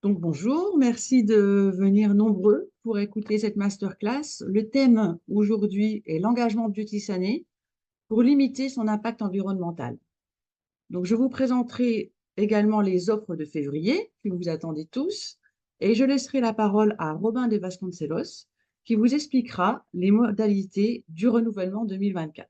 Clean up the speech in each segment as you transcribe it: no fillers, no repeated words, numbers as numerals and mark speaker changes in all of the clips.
Speaker 1: Donc bonjour, merci de venir nombreux pour écouter cette masterclass. Le thème aujourd'hui est l'engagement Beauty Sané pour limiter son impact environnemental. Donc je vous présenterai également les offres de février que vous attendez tous et je laisserai la parole à Robin de Vasconcelos qui vous expliquera les modalités du renouvellement 2024.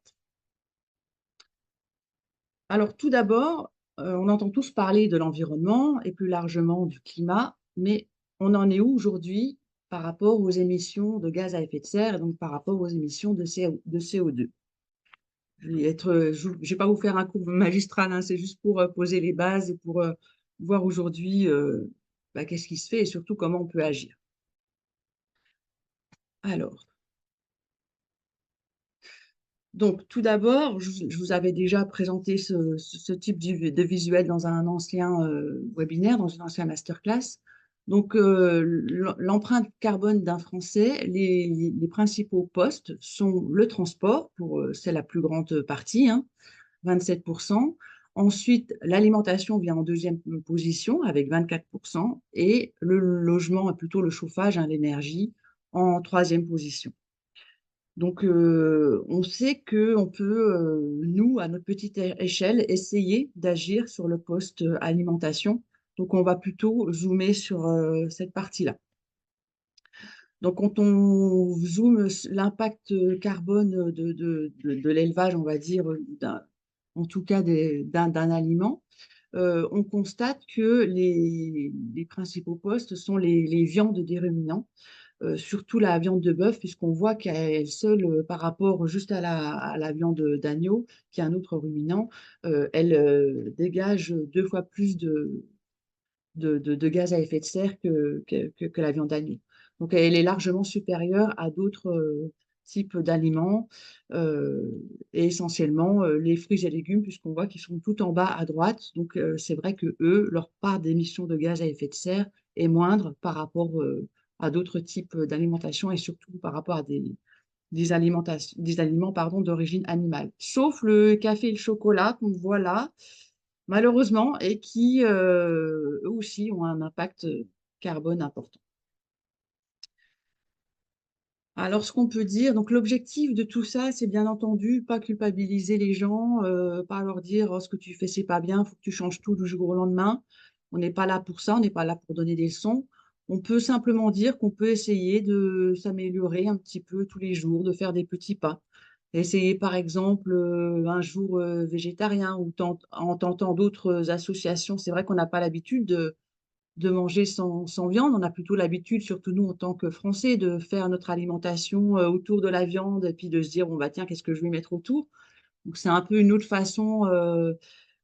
Speaker 1: Alors tout d'abord, on entend tous parler de l'environnement et plus largement du climat, mais on en est où aujourd'hui par rapport aux émissions de gaz à effet de serre et donc par rapport aux émissions de CO2? Je ne vais pas vous faire un cours magistral, hein, c'est juste pour poser les bases et pour voir aujourd'hui qu'est-ce qui se fait et surtout comment on peut agir. Alors, donc tout d'abord, je vous avais déjà présenté ce type de visuel dans un ancien webinaire, dans une ancienne masterclass. Donc, l'empreinte carbone d'un Français, les principaux postes sont le transport, c'est la plus grande partie, hein, 27%. Ensuite, l'alimentation vient en deuxième position avec 24%. Et le logement, plutôt le chauffage, hein, l'énergie, en troisième position. Donc, on sait qu'on peut, nous, à notre petite échelle, essayer d'agir sur le poste alimentation. Donc, on va plutôt zoomer sur cette partie-là. Donc, quand on zoome l'impact carbone de l'élevage, on va dire, en tout cas d'un aliment, on constate que les principaux postes sont les viandes des ruminants, surtout la viande de bœuf, puisqu'on voit qu'elle seule, par rapport juste à la viande d'agneau, qui est un autre ruminant, elle dégage 2 fois plus de gaz à effet de serre que la viande d'agneau. Donc, elle est largement supérieure à d'autres types d'aliments et essentiellement les fruits et légumes, puisqu'on voit qu'ils sont tout en bas à droite. Donc, c'est vrai que eux, leur part d'émissions de gaz à effet de serre est moindre par rapport à d'autres types d'alimentation et surtout par rapport à des aliments pardon, d'origine animale. Sauf le café et le chocolat qu'on voit là, malheureusement, et qui, eux aussi, ont un impact carbone important. Alors, ce qu'on peut dire, donc l'objectif de tout ça, c'est bien entendu pas culpabiliser les gens, pas leur dire: «Oh, ce que tu fais, c'est pas bien, il faut que tu changes tout du jour au lendemain». On n'est pas là pour ça, on n'est pas là pour donner des leçons. On peut simplement dire qu'on peut essayer de s'améliorer un petit peu tous les jours, de faire des petits pas. Essayer, par exemple, un jour, végétarien ou en tentant d'autres associations. C'est vrai qu'on n'a pas l'habitude de manger sans viande. On a plutôt l'habitude, surtout nous en tant que Français, de faire notre alimentation autour de la viande et puis de se dire, bon, bah, tiens, qu'est-ce que je vais mettre autour? Donc, c'est un peu une autre façon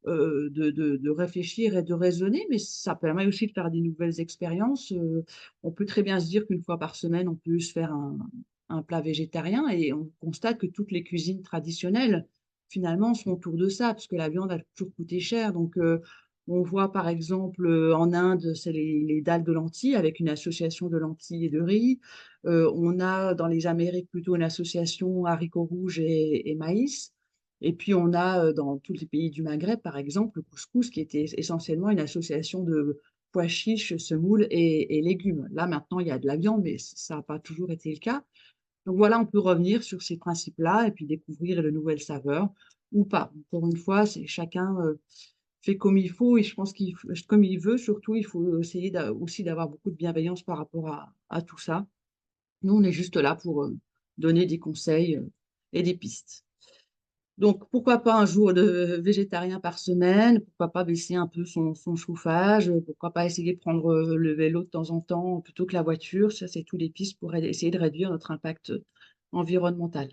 Speaker 1: de réfléchir et de raisonner, mais ça permet aussi de faire des nouvelles expériences. On peut très bien se dire qu'une fois par semaine, on peut se faire un plat végétarien et on constate que toutes les cuisines traditionnelles, finalement, sont autour de ça, parce que la viande a toujours coûté cher. Donc, on voit par exemple en Inde, c'est les dalles de lentilles avec une association de lentilles et de riz. On a dans les Amériques plutôt une association haricots rouges et maïs. Et puis on a dans tous les pays du Maghreb, par exemple, le couscous qui était essentiellement une association de pois chiches, semoules et légumes. Là maintenant, il y a de la viande, mais ça n'a pas toujours été le cas. Donc voilà, on peut revenir sur ces principes-là et puis découvrir de nouvelles saveurs ou pas. Encore une fois, c'est chacun fait comme il faut et je pense comme il veut. Surtout, il faut essayer aussi d'avoir beaucoup de bienveillance par rapport à tout ça. Nous, on est juste là pour donner des conseils et des pistes. Donc, pourquoi pas un jour de végétarien par semaine? Pourquoi pas baisser un peu son chauffage? Pourquoi pas essayer de prendre le vélo de temps en temps plutôt que la voiture? Ça, c'est tous les pistes pour essayer de réduire notre impact environnemental.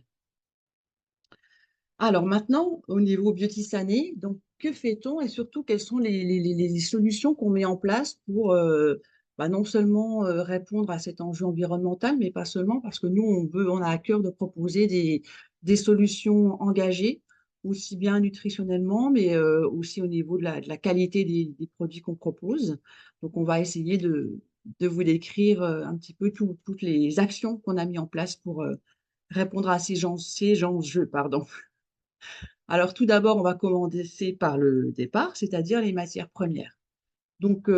Speaker 1: Alors maintenant, au niveau Beauty Sané, donc que fait-on et surtout quelles sont les solutions qu'on met en place pour non seulement répondre à cet enjeu environnemental, mais pas seulement parce que nous, on a à cœur de proposer des solutions engagées, aussi bien nutritionnellement, mais aussi au niveau de la qualité des produits qu'on propose. Donc, on va essayer de vous décrire un petit peu toutes les actions qu'on a mis en place pour répondre à ces enjeux, pardon. Alors tout d'abord, on va commencer par le départ, c'est-à-dire les matières premières. Donc,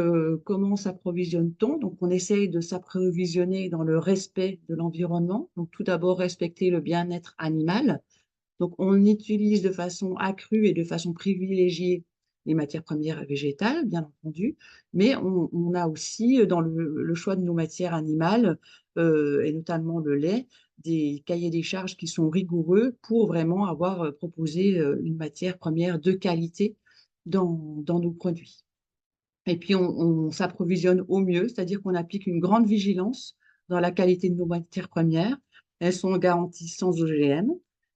Speaker 1: comment s'approvisionne-t-on? Donc, on essaye de s'approvisionner dans le respect de l'environnement. Donc, tout d'abord, respecter le bien-être animal. Donc, on utilise de façon accrue et de façon privilégiée les matières premières végétales, bien entendu, mais on a aussi dans le choix de nos matières animales, et notamment le lait, des cahiers des charges qui sont rigoureux pour vraiment avoir proposé une matière première de qualité dans nos produits. Et puis, on s'approvisionne au mieux, c'est-à-dire qu'on applique une grande vigilance dans la qualité de nos matières premières. Elles sont garanties sans OGM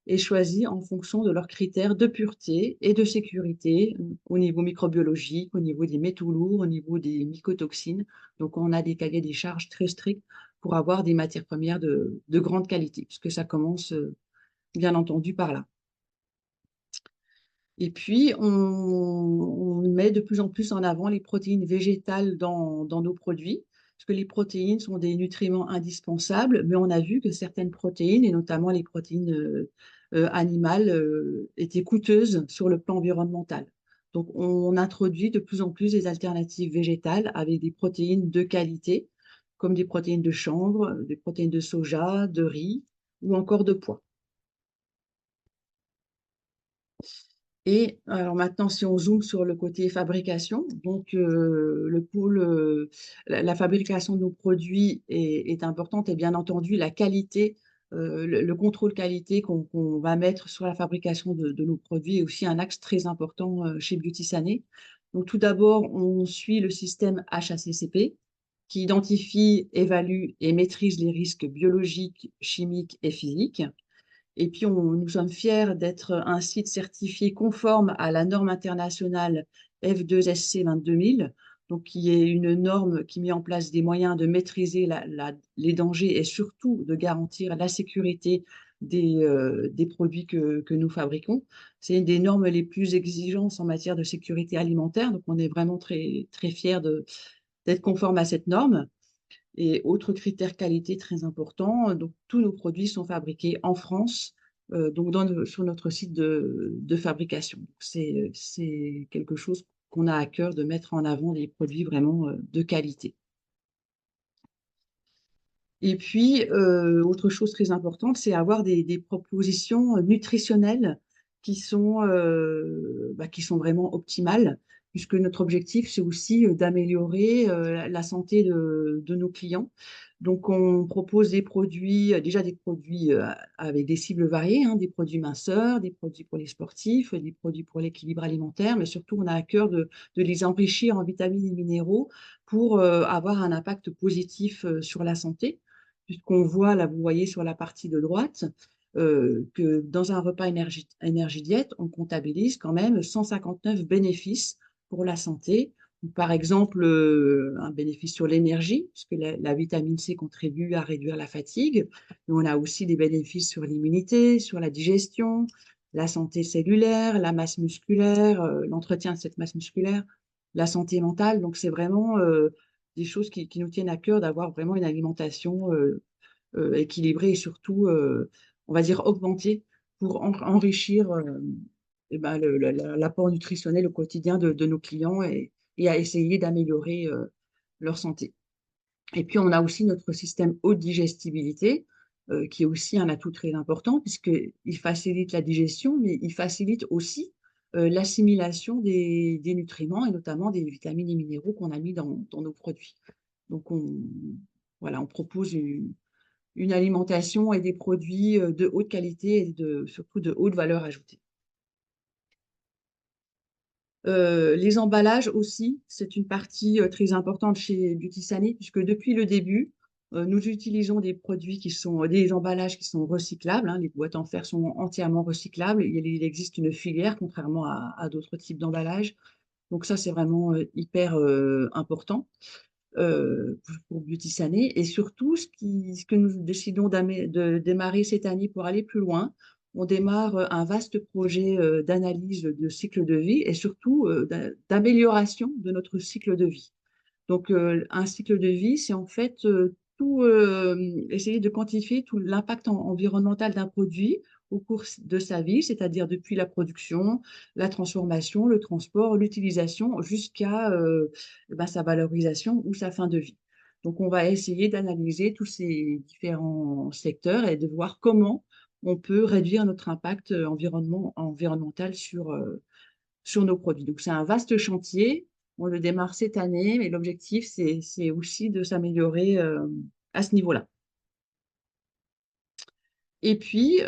Speaker 1: et choisies en fonction de leurs critères de pureté et de sécurité au niveau microbiologique, au niveau des métaux lourds, au niveau des mycotoxines. Donc, on a des cahiers des charges très stricts pour avoir des matières premières de grande qualité, puisque ça commence bien entendu par là. Et puis, on met de plus en plus en avant les protéines végétales dans nos produits, parce que les protéines sont des nutriments indispensables, mais on a vu que certaines protéines, et notamment les protéines animales, étaient coûteuses sur le plan environnemental. Donc, on introduit de plus en plus des alternatives végétales avec des protéines de qualité, comme des protéines de chanvre, des protéines de soja, de riz ou encore de pois. Et alors maintenant, si on zoome sur le côté fabrication, donc le pôle, la fabrication de nos produits est importante et bien entendu la qualité, le contrôle qualité qu'on va mettre sur la fabrication de nos produits est aussi un axe très important chez Beauty Sané. Donc tout d'abord, on suit le système HACCP qui identifie, évalue et maîtrise les risques biologiques, chimiques et physiques. Et puis, nous sommes fiers d'être un site certifié conforme à la norme internationale F2SC 22000, donc qui est une norme qui met en place des moyens de maîtriser les dangers et surtout de garantir la sécurité des produits que nous fabriquons. C'est une des normes les plus exigeantes en matière de sécurité alimentaire, donc on est vraiment très, très fiers d'être conforme à cette norme. Et autre critère qualité très important, donc tous nos produits sont fabriqués en France, donc sur notre site de fabrication. C'est quelque chose qu'on a à cœur de mettre en avant des produits vraiment de qualité. Et puis, autre chose très importante, c'est avoir des propositions nutritionnelles qui sont vraiment optimales, puisque notre objectif, c'est aussi d'améliorer la santé de nos clients. Donc, on propose des produits, déjà des produits avec des cibles variées, hein, des produits minceurs, des produits pour les sportifs, des produits pour l'équilibre alimentaire, mais surtout, on a à cœur de les enrichir en vitamines et minéraux pour avoir un impact positif sur la santé puisqu'on voit, là, vous voyez sur la partie de droite, que dans un repas énergie diète, on comptabilise quand même 159 bénéfices pour la santé. Par exemple, un bénéfice sur l'énergie, puisque la vitamine C contribue à réduire la fatigue. Mais on a aussi des bénéfices sur l'immunité, sur la digestion, la santé cellulaire, la masse musculaire, l'entretien de cette masse musculaire, la santé mentale. Donc, c'est vraiment des choses qui nous tiennent à cœur d'avoir vraiment une alimentation équilibrée et surtout, on va dire, augmentée pour enrichir eh ben, l'apport nutritionnel au quotidien de nos clients et à essayer d'améliorer leur santé. Et puis, on a aussi notre système haute digestibilité, qui est aussi un atout très important, puisqu'il facilite la digestion, mais il facilite aussi l'assimilation des nutriments, et notamment des vitamines et minéraux qu'on a mis dans nos produits. Donc, voilà, on propose une alimentation et des produits de haute qualité et surtout de haute valeur ajoutée. Les emballages aussi, c'est une partie très importante chez Beauty Sané, puisque depuis le début, nous utilisons des produits qui sont des emballages qui sont recyclables, hein, les boîtes en fer sont entièrement recyclables. Il existe une filière, contrairement à d'autres types d'emballages. Donc ça, c'est vraiment hyper important pour Beauty Sané. Et surtout, ce que nous décidons de démarrer cette année pour aller plus loin, on démarre un vaste projet d'analyse de cycle de vie et surtout d'amélioration de notre cycle de vie. Donc, un cycle de vie, c'est en fait essayer de quantifier tout l'impact environnemental d'un produit au cours de sa vie, c'est-à-dire depuis la production, la transformation, le transport, l'utilisation, jusqu'à sa valorisation ou sa fin de vie. Donc, on va essayer d'analyser tous ces différents secteurs et de voir comment on peut réduire notre impact environnemental sur nos produits. Donc, c'est un vaste chantier. On le démarre cette année, mais l'objectif, c'est aussi de s'améliorer à ce niveau-là. Et puis,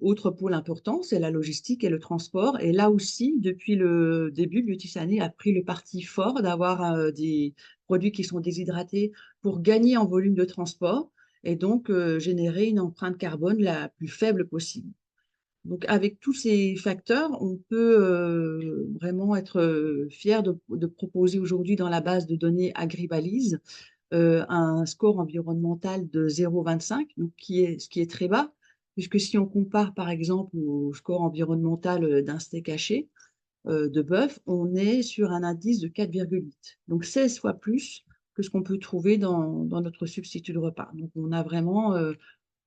Speaker 1: autre pôle important, c'est la logistique et le transport. Et là aussi, depuis le début, Beauty a pris le parti fort d'avoir des produits qui sont déshydratés pour gagner en volume de transport et donc générer une empreinte carbone la plus faible possible. Donc, avec tous ces facteurs, on peut vraiment être fier de proposer aujourd'hui dans la base de données Agribalise un score environnemental de 0,25, donc ce qui est très bas, puisque si on compare par exemple au score environnemental d'un steak haché de bœuf, on est sur un indice de 4,8, donc 16 fois plus que ce qu'on peut trouver dans notre substitut de repas. Donc on a vraiment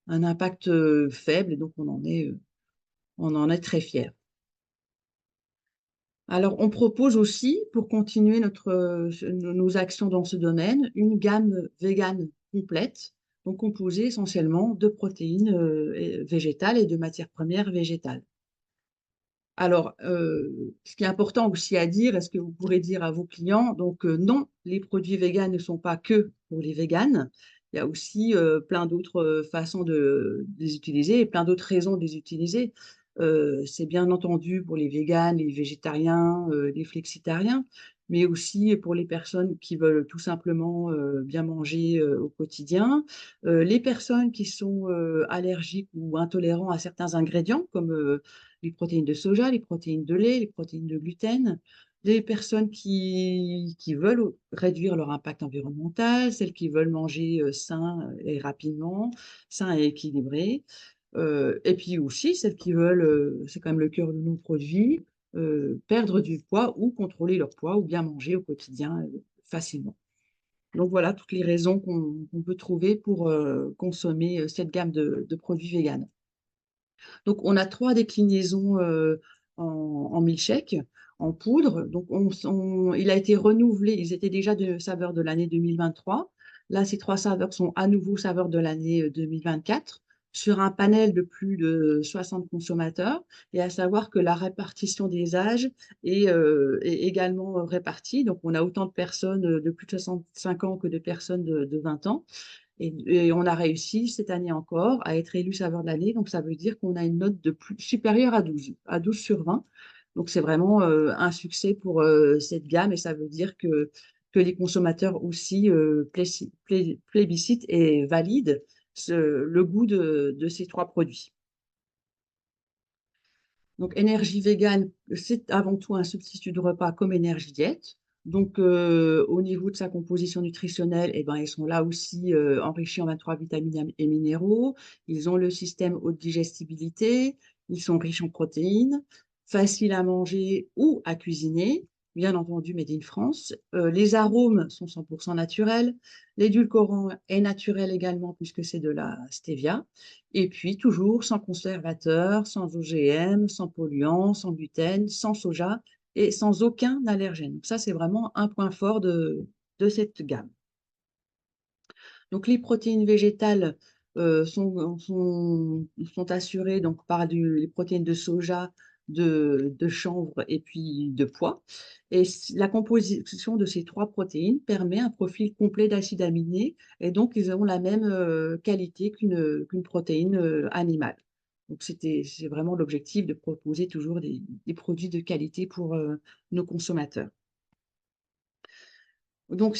Speaker 1: un impact faible et donc on en est très fier. Alors, on propose aussi, pour continuer nos actions dans ce domaine, une gamme végane complète, donc composée essentiellement de protéines végétales et de matières premières végétales. Alors, ce qui est important aussi à dire, est-ce que vous pourrez dire à vos clients, donc non, les produits véganes ne sont pas que pour les véganes, il y a aussi plein d'autres façons de les utiliser et plein d'autres raisons de les utiliser. C'est bien entendu pour les véganes, les végétariens, les flexitariens, mais aussi pour les personnes qui veulent tout simplement bien manger au quotidien, les personnes qui sont allergiques ou intolérants à certains ingrédients, comme les protéines de soja, les protéines de lait, les protéines de gluten, les personnes qui veulent réduire leur impact environnemental, celles qui veulent manger sain et rapidement, sain et équilibré, et puis aussi celles qui veulent, c'est quand même le cœur de nos produits, perdre du poids ou contrôler leur poids ou bien manger au quotidien facilement. Donc voilà toutes les raisons qu'on peut trouver pour consommer cette gamme de produits véganes. Donc, on a 3 déclinaisons en milkshake, en poudre. Donc, il a été renouvelé. Ils étaient déjà de saveurs de l'année 2023. Là, ces 3 saveurs sont à nouveau saveurs de l'année 2024 sur un panel de plus de 60 consommateurs. Et à savoir que la répartition des âges est également répartie. Donc, on a autant de personnes de plus de 65 ans que de personnes de 20 ans. Et on a réussi cette année encore à être élu saveur de l'année. Donc, ça veut dire qu'on a une note supérieure à 12 sur 20. Donc, c'est vraiment un succès pour cette gamme et ça veut dire que les consommateurs aussi plébiscitent et valident le goût de ces 3 produits. Donc, énergie végane, c'est avant tout un substitut de repas comme énergie diète. Donc, au niveau de sa composition nutritionnelle, eh ben, ils sont là aussi enrichis en 23 vitamines et minéraux. Ils ont le système haute digestibilité. Ils sont riches en protéines, faciles à manger ou à cuisiner. Bien entendu, made in France. Les arômes sont 100% naturels. L'édulcorant est naturel également puisque c'est de la stevia. Et puis, toujours sans conservateur, sans OGM, sans polluants, sans gluten, sans soja et sans aucun allergène. Donc ça, c'est vraiment un point fort de cette gamme. Donc, les protéines végétales sont assurées donc, par les protéines de soja, de chanvre et puis de pois. Et la composition de ces 3 protéines permet un profil complet d'acides aminés et donc ils ont la même qualité qu'une protéine animale. Donc c'est vraiment l'objectif de proposer toujours des produits de qualité pour nos consommateurs. Donc,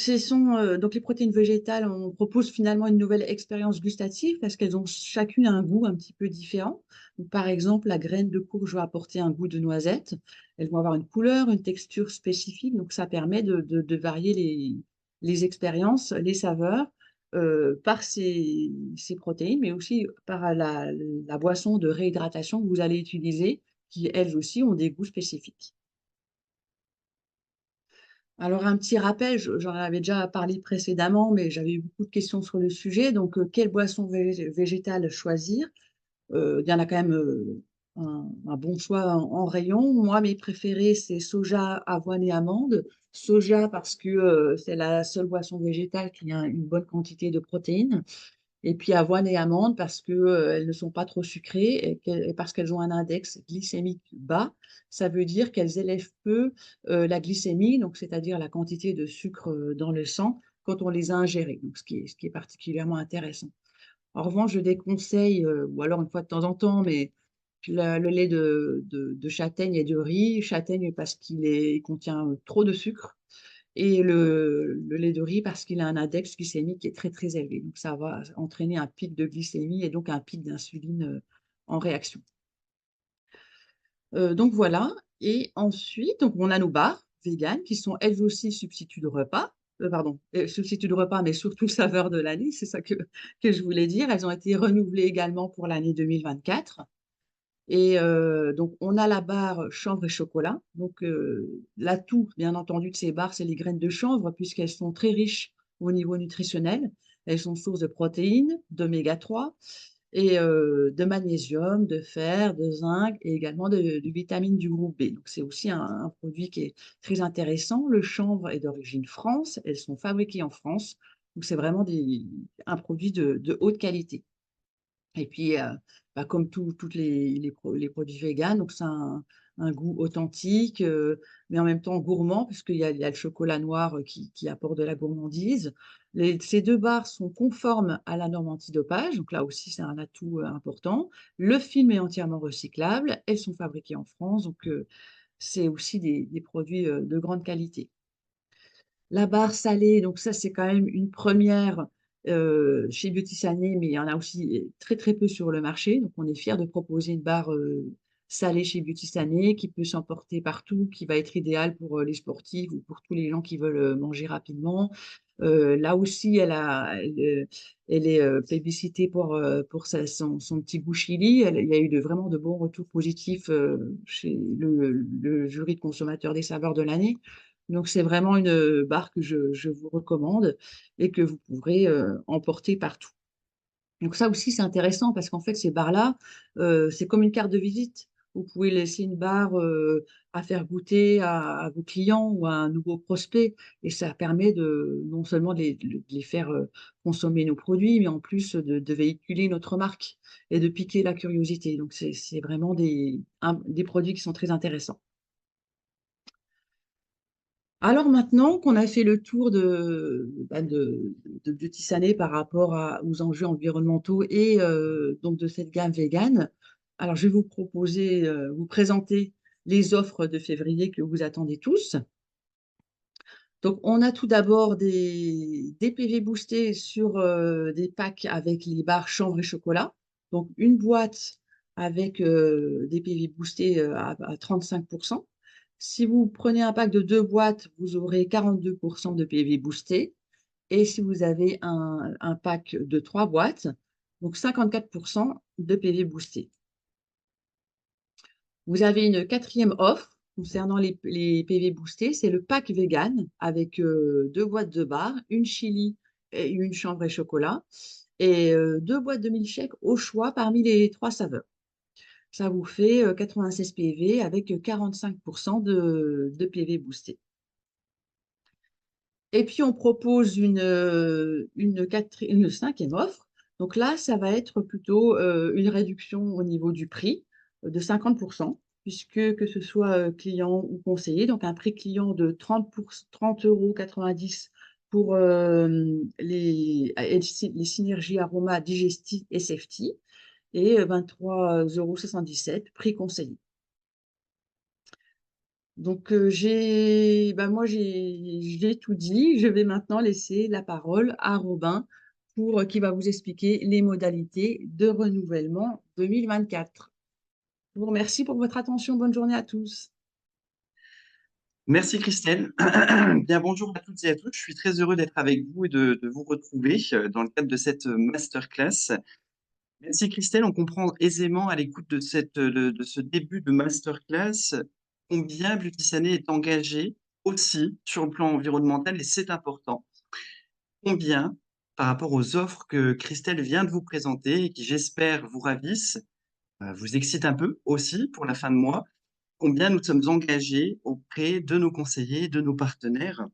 Speaker 1: donc les protéines végétales, on propose finalement une nouvelle expérience gustative parce qu'elles ont chacune un goût un petit peu différent. Donc, par exemple, la graine de courge va apporter un goût de noisette. Elles vont avoir une couleur, une texture spécifique. Donc, ça permet de varier les expériences, les saveurs par ces protéines, mais aussi par la boisson de réhydratation que vous allez utiliser, qui elles aussi ont des goûts spécifiques. Alors, un petit rappel, j'en avais déjà parlé précédemment, mais j'avais eu beaucoup de questions sur le sujet. Donc, quelle boisson végétale choisir? Il y en a quand même un bon choix en rayon. Moi, mes préférés, c'est soja, avoine et amande. Soja parce que c'est la seule boisson végétale qui a une bonne quantité de protéines. Et puis avoine et amande parce que, elles ne sont pas trop sucrées et parce qu'elles ont un index glycémique bas. Ça veut dire qu'elles élèvent peu la glycémie, donc c'est-à-dire la quantité de sucre dans le sang quand on les a ingérées, donc ce qui est particulièrement intéressant. En revanche, je déconseille, ou alors une fois de temps en temps, mais le lait de châtaigne et de riz. Châtaigne parce il contient trop de sucre et le lait de riz parce qu'il a un index glycémique qui est très très élevé. Donc ça va entraîner un pic de glycémie et donc un pic d'insuline en réaction. Donc voilà. Et ensuite, donc on a nos barres véganes qui sont elles aussi substituts de repas. Pardon, substituts de repas, mais surtout saveur de l'année, c'est ça que je voulais dire. Elles ont été renouvelées également pour l'année 2024. Et donc, on a la barre chanvre et chocolat. Donc, l'atout, bien entendu, de ces barres, c'est les graines de chanvre, puisqu'elles sont très riches au niveau nutritionnel. Elles sont source de protéines, d'oméga 3 et de magnésium, de fer, de zinc et également de vitamines du groupe B. Donc, c'est aussi un produit qui est très intéressant. Le chanvre est d'origine France. Elles sont fabriquées en France. Donc, c'est vraiment un produit de haute qualité. Et puis, bah, comme toutes les produits véganes, donc c'est un goût authentique, mais en même temps gourmand, puisqu'il y a le chocolat noir qui apporte de la gourmandise. Ces deux barres sont conformes à la norme antidopage, donc là aussi c'est un atout important. Le film est entièrement recyclable, elles sont fabriquées en France, donc c'est aussi des produits de grande qualité. La barre salée, donc ça, c'est quand même une première chez Beauty Sané, mais il y en a aussi très, très peu sur le marché. Donc, on est fiers de proposer une barre salée chez Beauty Sané qui peut s'emporter partout, qui va être idéale pour les sportifs ou pour tous les gens qui veulent manger rapidement. Là aussi, elle est plébiscitée pour son petit goût chili. Il y a eu vraiment de bons retours positifs chez le jury de consommateurs des saveurs de l'année. Donc, c'est vraiment une barre que je vous recommande et que vous pourrez emporter partout. Donc, ça aussi, c'est intéressant parce qu'en fait, ces barres-là, c'est comme une carte de visite. Vous pouvez laisser une barre à faire goûter à vos clients ou à un nouveau prospect. Et ça permet non seulement de les faire consommer nos produits, mais en plus de véhiculer notre marque et de piquer la curiosité. Donc, c'est vraiment des produits qui sont très intéressants. Alors maintenant qu'on a fait le tour de Beauty Sané par rapport aux enjeux environnementaux et donc de cette gamme végane, alors je vais vous proposer, vous présenter les offres de février que vous attendez tous. Donc on a tout d'abord des PV boostés sur des packs avec les barres chanvre et chocolat. Donc une boîte avec des PV boostés à 35%. Si vous prenez un pack de deux boîtes, vous aurez 42% de PV boostés. Et si vous avez un pack de trois boîtes, donc 54% de PV boostés. Vous avez une quatrième offre concernant les PV boostés, c'est le pack vegan avec deux boîtes de barres, une chili et une chanvre et chocolat, et deux boîtes de milkshake au choix parmi les trois saveurs. Ça vous fait 96 PV avec 45% de PV boostés. Et puis, on propose une cinquième offre. Donc là, ça va être plutôt une réduction au niveau du prix de 50%, puisque que ce soit client ou conseiller, donc un prix client de 30,90 € pour les synergies aromas digestif et safety et 23,77 € prix conseiller. Donc, j'ai tout dit. Je vais maintenant laisser la parole à Robin qui va vous expliquer les modalités de renouvellement 2024. Je vous remercie pour votre attention. Bonne journée à tous.
Speaker 2: Merci Christelle. Bien, bonjour à toutes et à tous. Je suis très heureux d'être avec vous et de vous retrouver dans le cadre de cette masterclass. Merci Christelle. On comprend aisément à l'écoute de ce début de masterclass combien Beauty Sané est engagé aussi sur le plan environnemental et c'est important. Combien, par rapport aux offres que Christelle vient de vous présenter et qui, j'espère, vous ravissent, vous excite un peu aussi pour la fin de mois, combien nous sommes engagés auprès de nos conseillers, de nos partenaires,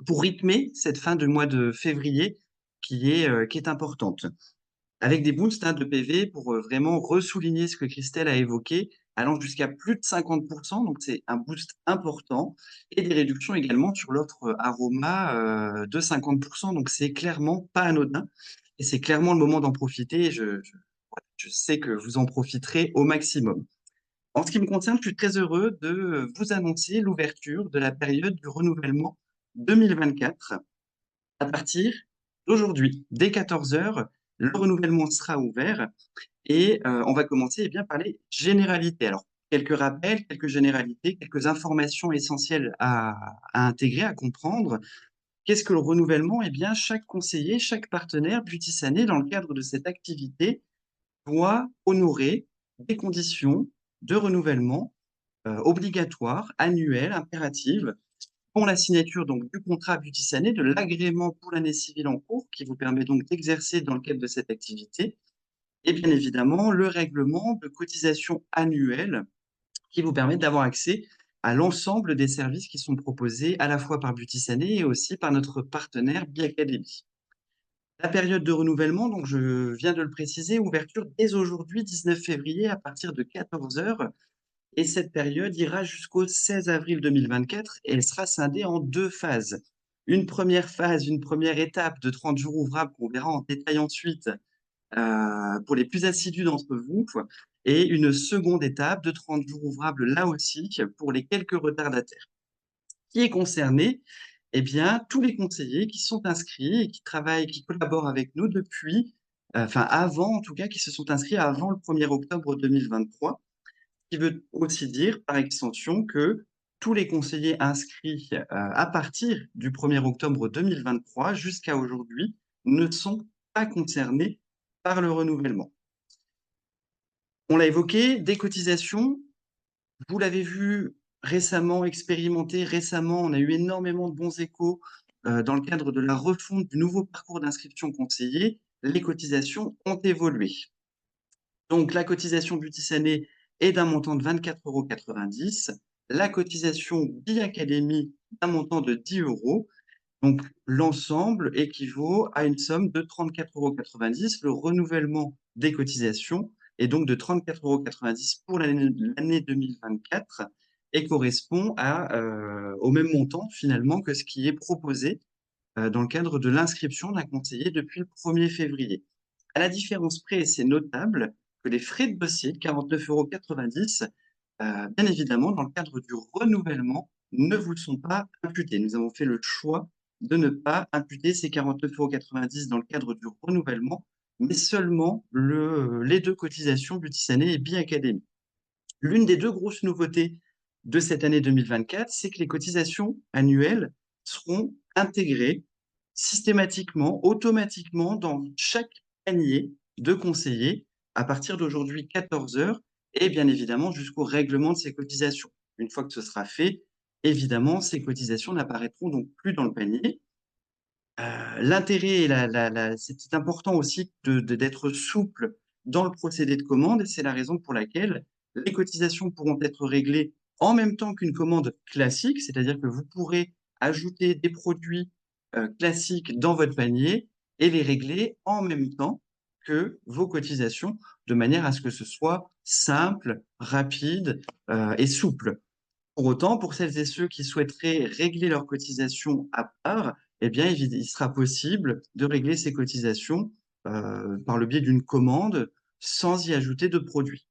Speaker 2: pour rythmer cette fin de mois de février qui est importante. Avec des boosts de PV pour vraiment ressouligner ce que Christelle a évoqué, allant jusqu'à plus de 50%, donc c'est un boost important, et des réductions également sur l'offre Aroma de 50%, donc c'est clairement pas anodin, et c'est clairement le moment d'en profiter, et je sais que vous en profiterez au maximum. En ce qui me concerne, je suis très heureux de vous annoncer l'ouverture de la période du renouvellement 2024 à partir d'aujourd'hui. Dès 14 heures, le renouvellement sera ouvert et on va commencer bien, par les généralités. Alors, quelques rappels, quelques généralités, quelques informations essentielles à intégrer, à comprendre. Qu'est-ce que le renouvellement? Eh bien, chaque conseiller, chaque partenaire Beauty Sané, dans le cadre de cette activité, doit honorer des conditions de renouvellement obligatoires, annuelles, impératives, pour la signature donc du contrat Beauty Sané, de l'agrément pour l'année civile en cours, qui vous permet donc d'exercer dans le cadre de cette activité, et bien évidemment le règlement de cotisation annuelle qui vous permet d'avoir accès à l'ensemble des services qui sont proposés à la fois par Beauty Sané et aussi par notre partenaire Biacademy. La période de renouvellement, donc je viens de le préciser, ouverture dès aujourd'hui, 19 février, à partir de 14 heures. Et cette période ira jusqu'au 16 avril 2024 et elle sera scindée en deux phases. Une première phase, une première étape de 30 jours ouvrables qu'on verra en détail ensuite pour les plus assidus d'entre vous, et une seconde étape de 30 jours ouvrables là aussi pour les quelques retardataires. Qui est concerné? Eh bien, tous les conseillers qui sont inscrits et qui travaillent, qui collaborent avec nous depuis, enfin avant en tout cas, qui se sont inscrits avant le 1er octobre 2023, qui veut aussi dire, par extension, que tous les conseillers inscrits à partir du 1er octobre 2023 jusqu'à aujourd'hui ne sont pas concernés par le renouvellement. On l'a évoqué, des cotisations, vous l'avez vu récemment, expérimenté récemment, on a eu énormément de bons échos dans le cadre de la refonte du nouveau parcours d'inscription conseiller, les cotisations ont évolué. Donc la cotisation Beauty Sané est d'un montant de 24,90 €, la cotisation Biacademy d'un montant de 10 €. Donc l'ensemble équivaut à une somme de 34,90 €. Le renouvellement des cotisations est donc de 34,90 € pour l'année 2024 et correspond au même montant finalement que ce qui est proposé dans le cadre de l'inscription d'un conseiller depuis le 1er février. À la différence près, et c'est notable, que les frais de dossier de 49,90 €, bien évidemment, dans le cadre du renouvellement, ne vous sont pas imputés. Nous avons fait le choix de ne pas imputer ces 49,90 € dans le cadre du renouvellement, mais seulement les deux cotisations Beauty Sané et Biacademy. L'une des deux grosses nouveautés de cette année 2024, c'est que les cotisations annuelles seront intégrées systématiquement, automatiquement dans chaque panier de conseillers à partir d'aujourd'hui 14 heures et bien évidemment jusqu'au règlement de ces cotisations. Une fois que ce sera fait, évidemment, ces cotisations n'apparaîtront donc plus dans le panier. L'intérêt, c'est important aussi d'être souple dans le procédé de commande et c'est la raison pour laquelle les cotisations pourront être réglées en même temps qu'une commande classique, c'est-à-dire que vous pourrez ajouter des produits classiques dans votre panier et les régler en même temps que vos cotisations, de manière à ce que ce soit simple, rapide et souple. Pour autant, pour celles et ceux qui souhaiteraient régler leurs cotisations à part, eh bien, il sera possible de régler ces cotisations par le biais d'une commande sans y ajouter de produits.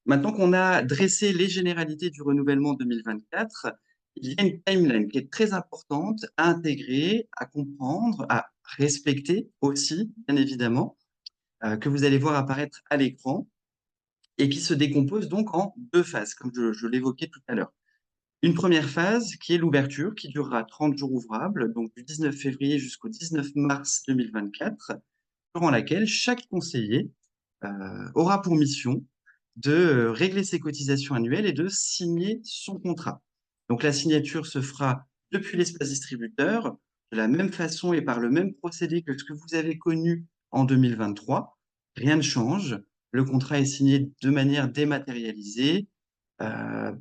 Speaker 2: Maintenant qu'on a dressé les généralités du renouvellement 2024, il y a une timeline qui est très importante à intégrer, à comprendre, à respecter aussi, bien évidemment, que vous allez voir apparaître à l'écran et qui se décompose donc en deux phases, comme je l'évoquais tout à l'heure. Une première phase qui est l'ouverture, qui durera 30 jours ouvrables, donc du 19 février jusqu'au 19 mars 2024, durant laquelle chaque conseiller aura pour mission de régler ses cotisations annuelles et de signer son contrat. Donc la signature se fera depuis l'espace distributeur, de la même façon et par le même procédé que ce que vous avez connu en 2023. Rien ne change. Le contrat est signé de manière dématérialisée,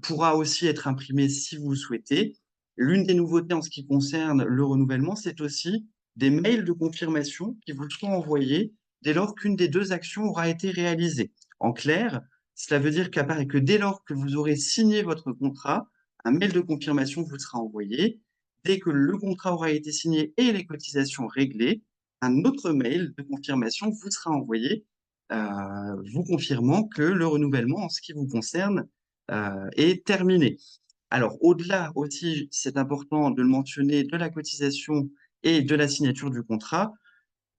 Speaker 2: pourra aussi être imprimé si vous le souhaitez. L'une des nouveautés en ce qui concerne le renouvellement, c'est aussi des mails de confirmation qui vous seront envoyés dès lors qu'une des deux actions aura été réalisée. En clair, cela veut dire que dès lors que vous aurez signé votre contrat, un mail de confirmation vous sera envoyé. Dès que le contrat aura été signé et les cotisations réglées, un autre mail de confirmation vous sera envoyé, vous confirmant que le renouvellement en ce qui vous concerne est terminé. Alors, au-delà aussi, c'est important de le mentionner, de la cotisation et de la signature du contrat,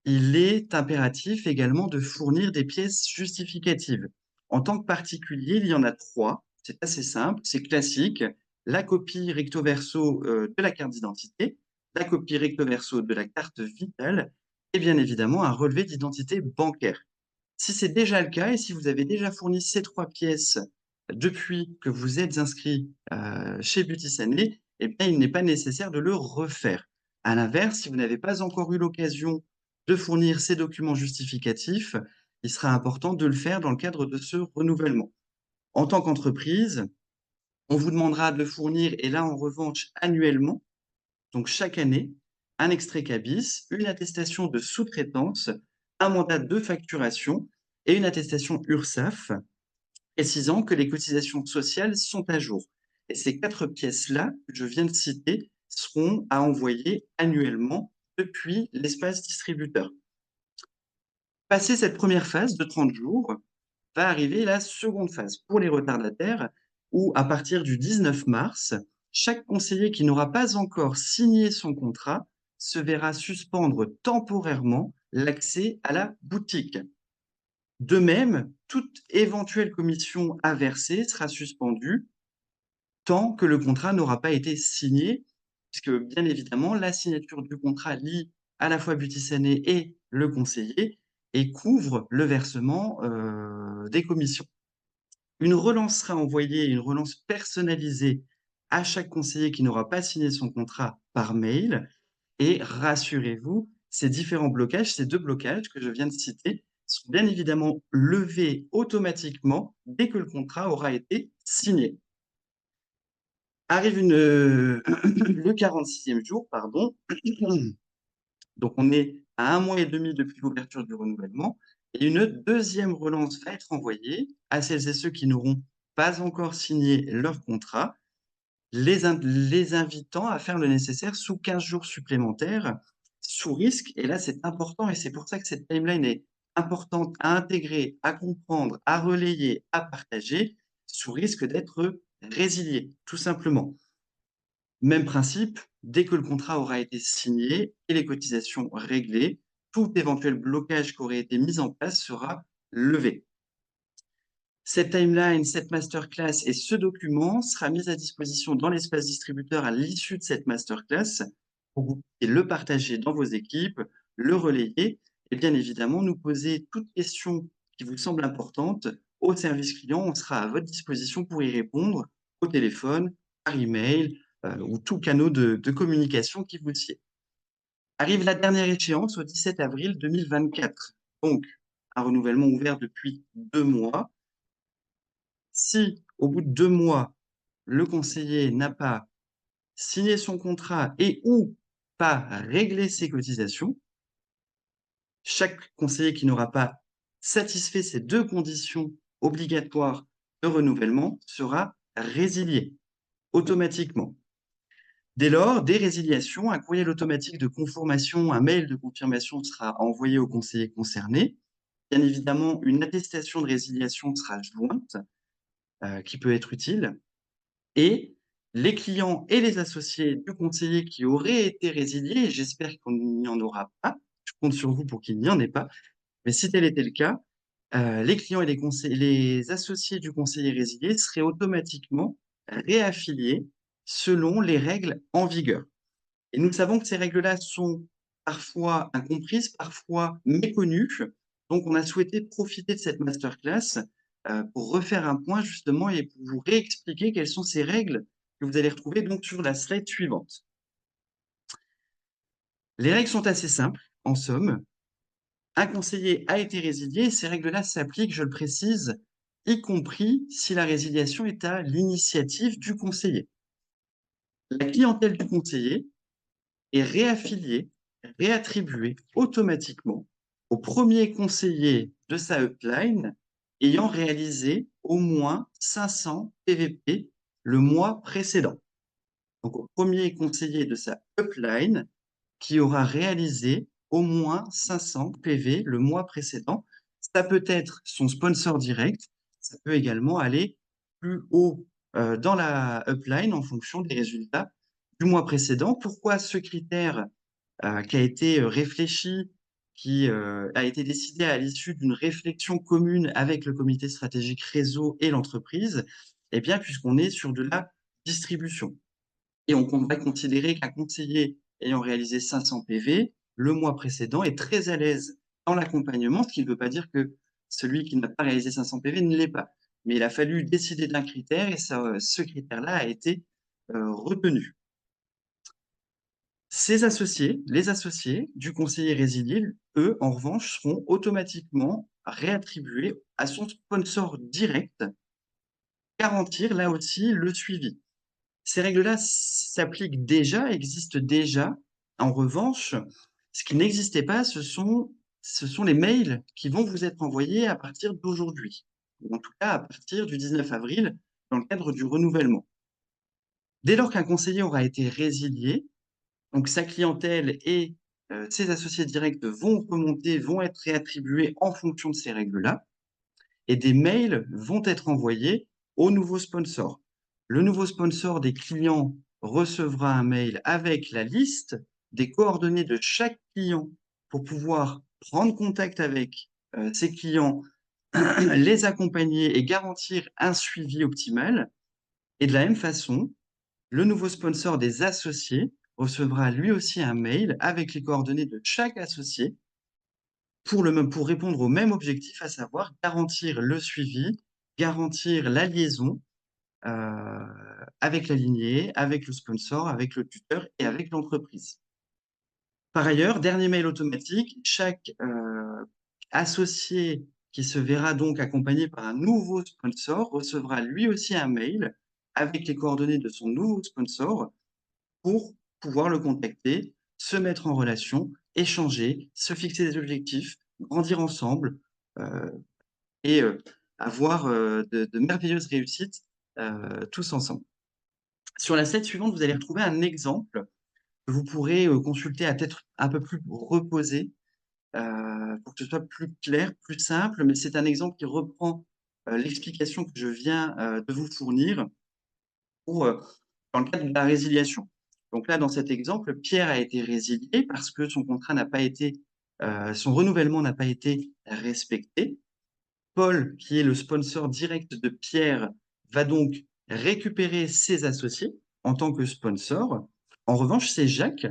Speaker 2: il est impératif également de fournir des pièces justificatives. En tant que particulier, il y en a trois. C'est assez simple, c'est classique. La copie recto verso de la carte d'identité, la copie recto verso de la carte vitale et bien évidemment un relevé d'identité bancaire. Si c'est déjà le cas et si vous avez déjà fourni ces trois pièces depuis que vous êtes inscrit chez Beauty Stanley, eh bien, il n'est pas nécessaire de le refaire. À l'inverse, si vous n'avez pas encore eu l'occasion de fournir ces documents justificatifs, il sera important de le faire dans le cadre de ce renouvellement. En tant qu'entreprise, on vous demandera de le fournir, et là en revanche annuellement, donc chaque année, un extrait CABIS, une attestation de sous-traitance, un mandat de facturation et une attestation URSSAF précisant que les cotisations sociales sont à jour. Et ces quatre pièces-là que je viens de citer seront à envoyer annuellement depuis l'espace distributeur. Passé cette première phase de 30 jours, va arriver la seconde phase pour les retardataires où, à partir du 19 mars, chaque conseiller qui n'aura pas encore signé son contrat se verra suspendre temporairement l'accès à la boutique. De même, toute éventuelle commission à verser sera suspendue tant que le contrat n'aura pas été signé, puisque bien évidemment, la signature du contrat lie à la fois Beauty-Sané et le conseiller et couvre le versement des commissions. Une relance sera envoyée, une relance personnalisée à chaque conseiller qui n'aura pas signé son contrat par mail. Et rassurez-vous, ces différents blocages, ces deux blocages que je viens de citer, sont bien évidemment levés automatiquement dès que le contrat aura été signé. Arrive le 46e jour, pardon. Donc, on est à 1 mois et demi depuis l'ouverture du renouvellement. Et une deuxième relance va être envoyée à celles et ceux qui n'auront pas encore signé leur contrat, les invitant à faire le nécessaire sous 15 jours supplémentaires, sous risque. Et là, c'est important et c'est pour ça que cette timeline est importante à intégrer, à comprendre, à relayer, à partager, sous risque d'être résilié, tout simplement. Même principe, dès que le contrat aura été signé et les cotisations réglées, tout éventuel blocage qui aurait été mis en place sera levé. Cette timeline, cette masterclass et ce document sera mis à disposition dans l'espace distributeur à l'issue de cette masterclass pour que vous puissiez le partager dans vos équipes, le relayer et bien évidemment nous poser toute question qui vous semble importante au service client. On sera à votre disposition pour y répondre au téléphone, par email ou tout canal de communication qui vous sied. Arrive la dernière échéance au 17 avril 2024. Donc, un renouvellement ouvert depuis 2 mois. Si, au bout de 2 mois, le conseiller n'a pas signé son contrat et ou pas réglé ses cotisations, chaque conseiller qui n'aura pas satisfait ces deux conditions obligatoires de renouvellement sera résilié automatiquement. Dès lors, des résiliations, un courriel automatique de conformation, un mail de confirmation sera envoyé au conseiller concerné. Bien évidemment, une attestation de résiliation sera jointe, qui peut être utile. Et les clients et les associés du conseiller qui auraient été résiliés, et j'espère qu'il n'y en aura pas, je compte sur vous pour qu'il n'y en ait pas, mais si tel était le cas, les clients et les associés du conseiller résilié seraient automatiquement réaffiliés selon les règles en vigueur. Et nous savons que ces règles-là sont parfois incomprises, parfois méconnues. Donc, on a souhaité profiter de cette masterclass pour refaire un point justement et pour vous réexpliquer quelles sont ces règles que vous allez retrouver donc sur la slide suivante. Les règles sont assez simples, en somme. Un conseiller a été résilié et ces règles-là s'appliquent, je le précise, y compris si la résiliation est à l'initiative du conseiller. La clientèle du conseiller est réaffiliée, réattribuée automatiquement au premier conseiller de sa upline ayant réalisé au moins 500 PVP le mois précédent. Donc, au premier conseiller de sa upline qui aura réalisé au moins 500 PV le mois précédent. Ça peut être son sponsor direct, ça peut également aller plus haut dans la upline en fonction des résultats du mois précédent. Pourquoi ce critère qui a été réfléchi, qui a été décidé à l'issue d'une réflexion commune avec le comité stratégique réseau et l'entreprise? Eh bien, puisqu'on est sur de la distribution. Et on va considérer qu'un conseiller ayant réalisé 500 PV le mois précédent est très à l'aise dans l'accompagnement, ce qui ne veut pas dire que celui qui n'a pas réalisé 500 PV ne l'est pas. Mais il a fallu décider d'un critère et ce critère-là a été retenu. Ces associés, les associés du conseiller résilié, eux, en revanche, seront automatiquement réattribués à son sponsor direct, garantir là aussi le suivi. Ces règles-là s'appliquent déjà, existent déjà. En revanche, ce qui n'existait pas, ce sont les mails qui vont vous être envoyés à partir d'aujourd'hui, ou en tout cas à partir du 19 avril, dans le cadre du renouvellement. Dès lors qu'un conseiller aura été résilié, donc sa clientèle et ses associés directs vont remonter, vont être réattribués en fonction de ces règles-là, et des mails vont être envoyés au nouveau sponsor. Le nouveau sponsor des clients recevra un mail avec la liste des coordonnées de chaque client pour pouvoir prendre contact avec ses clients, les accompagner et garantir un suivi optimal. Et de la même façon, le nouveau sponsor des associés recevra lui aussi un mail avec les coordonnées de chaque associé pour répondre au même objectif, à savoir garantir le suivi, garantir la liaison avec la lignée, avec le sponsor, avec le tuteur et avec l'entreprise. Par ailleurs, dernier mail automatique, chaque associé qui se verra donc accompagné par un nouveau sponsor recevra lui aussi un mail avec les coordonnées de son nouveau sponsor pour pouvoir le contacter, se mettre en relation, échanger, se fixer des objectifs, grandir ensemble et avoir de merveilleuses réussites tous ensemble. Sur la slide suivante, vous allez retrouver un exemple que vous pourrez consulter à tête un peu plus reposée pour que ce soit plus clair, plus simple, mais c'est un exemple qui reprend l'explication que je viens de vous fournir pour, dans le cadre de la résiliation. Donc là, dans cet exemple, Pierre a été résilié parce que son contrat n'a pas été, son renouvellement n'a pas été respecté. Paul, qui est le sponsor direct de Pierre, va donc récupérer ses associés en tant que sponsor. En revanche, c'est Jacques,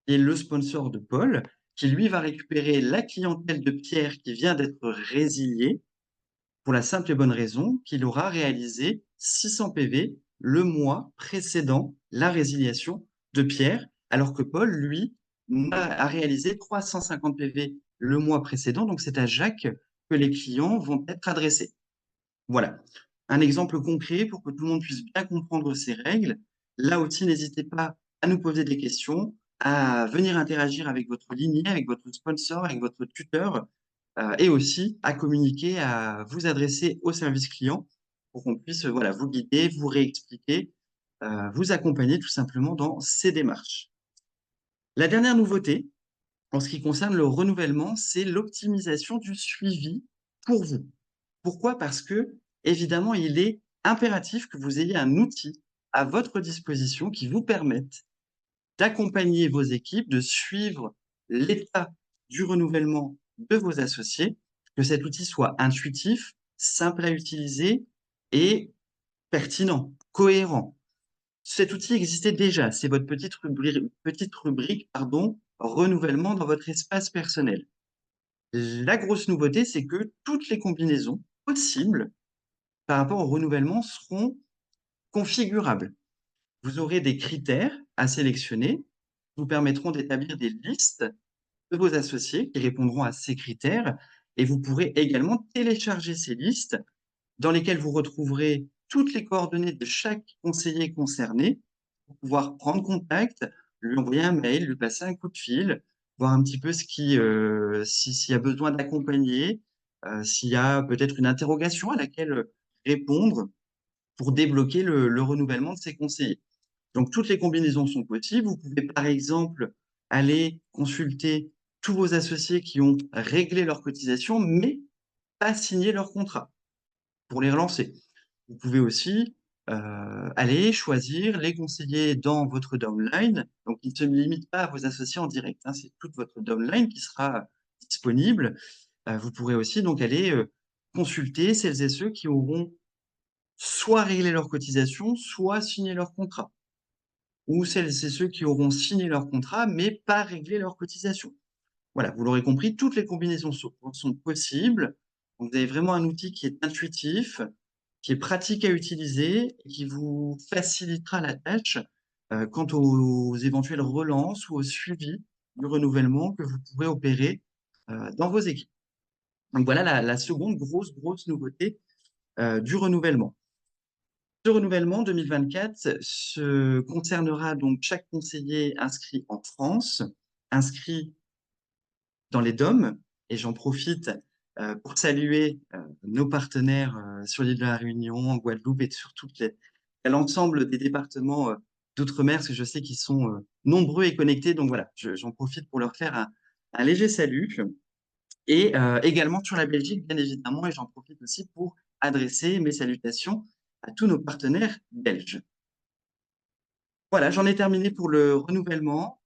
Speaker 2: qui est le sponsor de Paul, qui lui va récupérer la clientèle de Pierre qui vient d'être résiliée pour la simple et bonne raison qu'il aura réalisé 600 PV le mois précédent la résiliation de Pierre, alors que Paul, lui, a réalisé 350 PV le mois précédent. Donc, c'est à Jacques que les clients vont être adressés. Voilà, un exemple concret pour que tout le monde puisse bien comprendre ces règles. Là aussi, n'hésitez pas à nous poser des questions, à venir interagir avec votre lignée, avec votre sponsor, avec votre tuteur, et aussi à communiquer, à vous adresser au service client pour qu'on puisse voilà, vous guider, vous réexpliquer, vous accompagner tout simplement dans ces démarches. La dernière nouveauté, en ce qui concerne le renouvellement, c'est l'optimisation du suivi pour vous. Pourquoi? Parce que, évidemment, il est impératif que vous ayez un outil à votre disposition qui vous permette d'accompagner vos équipes, de suivre l'état du renouvellement de vos associés, que cet outil soit intuitif, simple à utiliser et pertinent, cohérent. Cet outil existait déjà, c'est votre petite rubrique renouvellement dans votre espace personnel. La grosse nouveauté, c'est que toutes les combinaisons possibles par rapport au renouvellement seront configurables. Vous aurez des critères à sélectionner qui vous permettront d'établir des listes de vos associés qui répondront à ces critères et vous pourrez également télécharger ces listes dans lesquelles vous retrouverez toutes les coordonnées de chaque conseiller concerné pour pouvoir prendre contact, lui envoyer un mail, lui passer un coup de fil, voir un petit peu s'il y a besoin d'accompagner, s'il y a peut-être une interrogation à laquelle répondre pour débloquer le renouvellement de ces conseillers. Donc, toutes les combinaisons sont possibles. Vous pouvez, par exemple, aller consulter tous vos associés qui ont réglé leur cotisation, mais pas signé leur contrat pour les relancer. Vous pouvez aussi aller choisir les conseillers dans votre downline. Donc, il ne se limite pas à vos associés en direct, hein, c'est toute votre downline qui sera disponible. Vous pourrez aussi donc aller consulter celles et ceux qui auront soit réglé leur cotisation, soit signé leur contrat. Ou celles et ceux qui auront signé leur contrat, mais pas réglé leur cotisation. Voilà, vous l'aurez compris, toutes les combinaisons sont possibles. Donc, vous avez vraiment un outil qui est intuitif, qui est pratique à utiliser et qui vous facilitera la tâche quant aux éventuelles relances ou au suivi du renouvellement que vous pourrez opérer dans vos équipes. Donc voilà la seconde grosse nouveauté du renouvellement. Ce renouvellement 2024 concernera donc chaque conseiller inscrit en France, inscrit dans les DOM, et j'en profite pour saluer nos partenaires sur l'île de la Réunion, en Guadeloupe et sur l'ensemble des départements d'outre-mer, parce que je sais qu'ils sont nombreux et connectés. Donc voilà, j'en profite pour leur faire un léger salut. Et également sur la Belgique, bien évidemment, et j'en profite aussi pour adresser mes salutations à tous nos partenaires belges. Voilà, j'en ai terminé pour le renouvellement.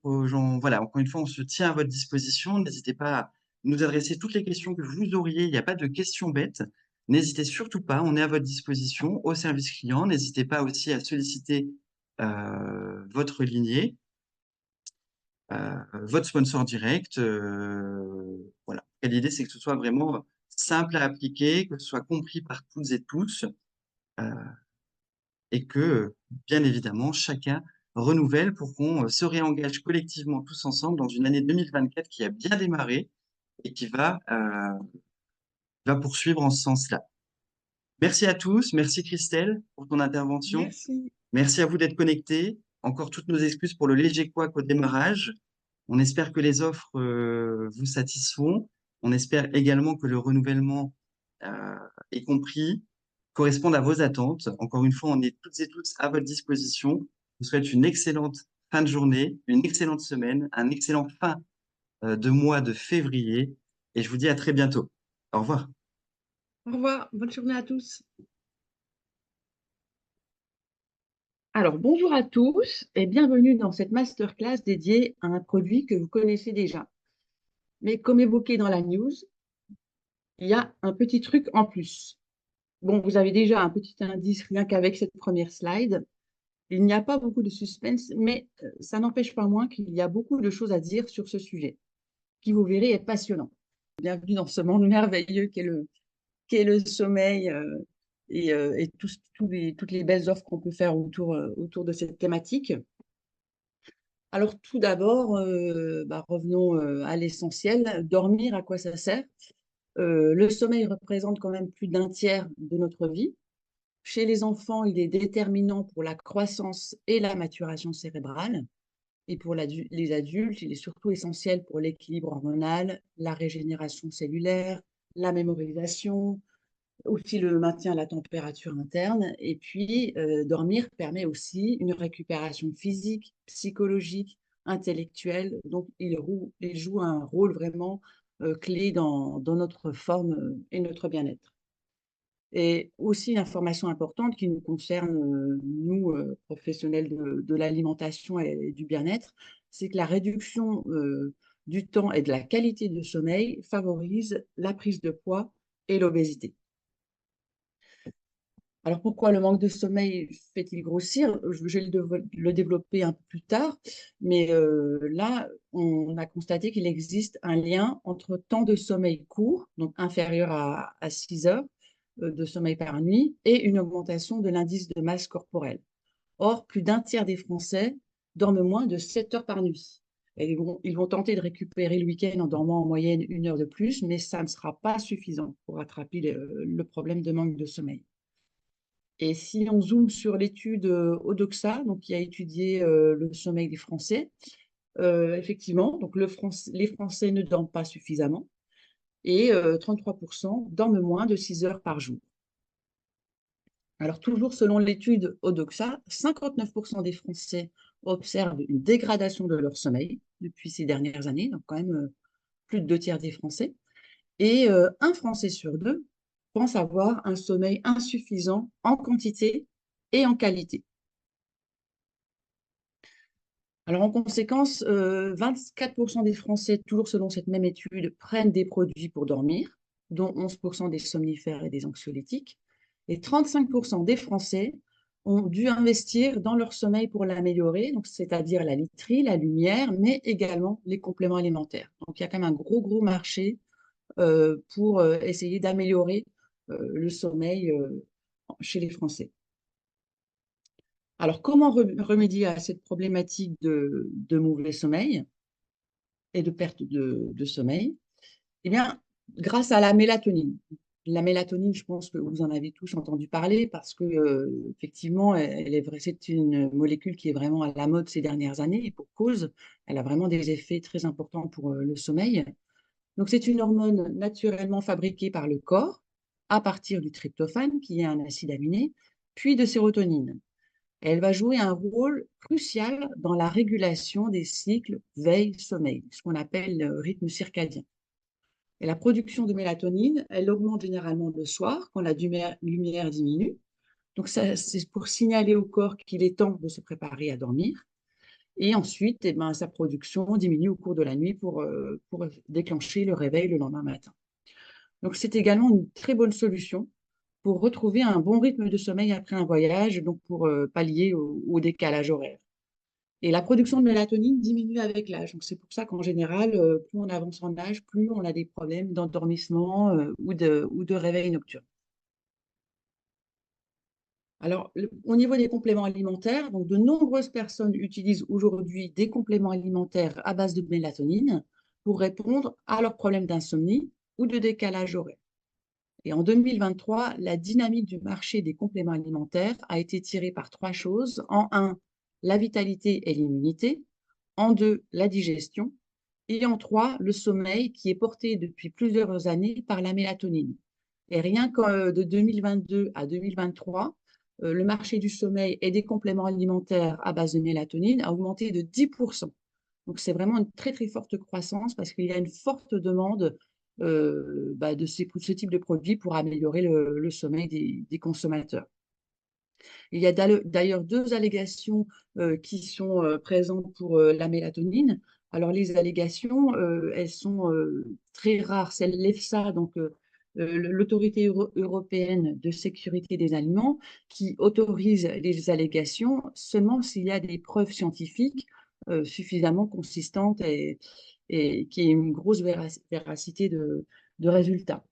Speaker 2: Voilà, encore une fois, on se tient à votre disposition. N'hésitez pas à nous adresser toutes les questions que vous auriez. Il n'y a pas de questions bêtes. N'hésitez surtout pas, on est à votre disposition au service client. N'hésitez pas aussi à solliciter votre lignée, votre sponsor direct. Voilà. Et l'idée, c'est que ce soit vraiment simple à appliquer, que ce soit compris par toutes et tous. Et que, bien évidemment, chacun renouvelle pour qu'on se réengage collectivement tous ensemble dans une année 2024 qui a bien démarré et qui va poursuivre en ce sens-là. Merci à tous, merci Christelle pour ton intervention,
Speaker 1: Merci.
Speaker 2: merci à vous d'être connectés, encore toutes nos excuses pour le léger couac au démarrage. On espère que les offres vous satisfont, on espère également que le renouvellement est compris, corresponde à vos attentes. Encore une fois, on est toutes et tous à votre disposition. Je vous souhaite une excellente fin de journée, une excellente semaine, un excellent fin de mois de février et je vous dis à très bientôt. Au revoir.
Speaker 1: Au revoir. Bonne journée à tous. Alors, bonjour à tous et bienvenue dans cette masterclass dédiée à un produit que vous connaissez déjà. Mais comme évoqué dans la news, il y a un petit truc en plus. Bon, vous avez déjà un petit indice rien qu'avec cette première slide. Il n'y a pas beaucoup de suspense, mais ça n'empêche pas moins qu'il y a beaucoup de choses à dire sur ce sujet, qui vous verrez est passionnant. Bienvenue dans ce monde merveilleux qu'est le sommeil et toutes les belles offres qu'on peut faire autour de cette thématique. Alors tout d'abord, revenons à l'essentiel. Dormir, à quoi ça sert? Le sommeil représente quand même plus d'un tiers de notre vie. Chez les enfants, il est déterminant pour la croissance et la maturation cérébrale. Et pour les adultes, il est surtout essentiel pour l'équilibre hormonal, la régénération cellulaire, la mémorisation, aussi le maintien de la température interne. Et puis, dormir permet aussi une récupération physique, psychologique, intellectuelle. Donc, il joue un rôle vraiment clé dans notre forme et notre bien-être. Et aussi une information importante qui nous concerne, nous, professionnels de l'alimentation et du bien-être, c'est que la réduction du temps et de la qualité de sommeil favorise la prise de poids et l'obésité. Alors pourquoi le manque de sommeil fait-il grossir? Je vais le développer un peu plus tard, mais là, on a constaté qu'il existe un lien entre temps de sommeil court, donc inférieur à 6 heures de sommeil par nuit, et une augmentation de l'indice de masse corporelle. Or, plus d'un tiers des Français dorment moins de 7 heures par nuit. Et ils vont tenter de récupérer le week-end en dormant en moyenne 1 heure de plus, mais ça ne sera pas suffisant pour rattraper le problème de manque de sommeil. Et si on zoome sur l'étude Odoxa, donc qui a étudié le sommeil des Français, effectivement, donc les Français ne dorment pas suffisamment et 33% dorment moins de 6 heures par jour. Alors, toujours selon l'étude Odoxa, 59% des Français observent une dégradation de leur sommeil depuis ces dernières années, donc quand même plus de 2 tiers des Français. Et un Français sur deux pense avoir un sommeil insuffisant en quantité et en qualité. Alors, en conséquence, 24% des Français, toujours selon cette même étude, prennent des produits pour dormir, dont 11% des somnifères et des anxiolytiques. Et 35% des Français ont dû investir dans leur sommeil pour l'améliorer, donc c'est-à-dire la literie, la lumière, mais également les compléments alimentaires. Donc, il y a quand même un gros marché pour essayer d'améliorer le sommeil chez les Français. Alors, comment remédier à cette problématique de mauvais sommeil et de perte de sommeil? Eh bien, grâce à la mélatonine. La mélatonine, je pense que vous en avez tous entendu parler parce que, effectivement, c'est une molécule qui est vraiment à la mode ces dernières années et pour cause, elle a vraiment des effets très importants pour le sommeil. Donc, c'est une hormone naturellement fabriquée par le corps à partir du tryptophane, qui est un acide aminé, puis de sérotonine. Elle va jouer un rôle crucial dans la régulation des cycles veille-sommeil, ce qu'on appelle le rythme circadien. Et la production de mélatonine, elle augmente généralement le soir quand la lumière diminue. Donc, c'est pour signaler au corps qu'il est temps de se préparer à dormir. Et ensuite, eh ben, sa production diminue au cours de la nuit pour déclencher le réveil le lendemain matin. Donc, c'est également une très bonne solution pour retrouver un bon rythme de sommeil après un voyage, donc pour pallier au décalage horaire. Et la production de mélatonine diminue avec l'âge. Donc, c'est pour ça qu'en général, plus on avance en âge, plus on a des problèmes d'endormissement ou de réveil nocturne. Alors, au niveau des compléments alimentaires, donc de nombreuses personnes utilisent aujourd'hui des compléments alimentaires à base de mélatonine pour répondre à leurs problèmes d'insomnie ou de décalage horaire. Et en 2023, la dynamique du marché des compléments alimentaires a été tirée par 3 choses. En un, la vitalité et l'immunité. En deux, la digestion. Et en trois, le sommeil qui est porté depuis plusieurs années par la mélatonine. Et rien que de 2022 à 2023, le marché du sommeil et des compléments alimentaires à base de mélatonine a augmenté de 10%. Donc, c'est vraiment une très forte croissance parce qu'il y a une forte demande de ce type de produits pour améliorer le sommeil des consommateurs. Il y a d'ailleurs 2 allégations qui sont présentes pour la mélatonine. Alors, les allégations, elles sont très rares. C'est l'EFSA, donc l'Autorité européenne de sécurité des aliments, qui autorise les allégations seulement s'il y a des preuves scientifiques suffisamment consistantes et qui aient une grosse véracité de résultats.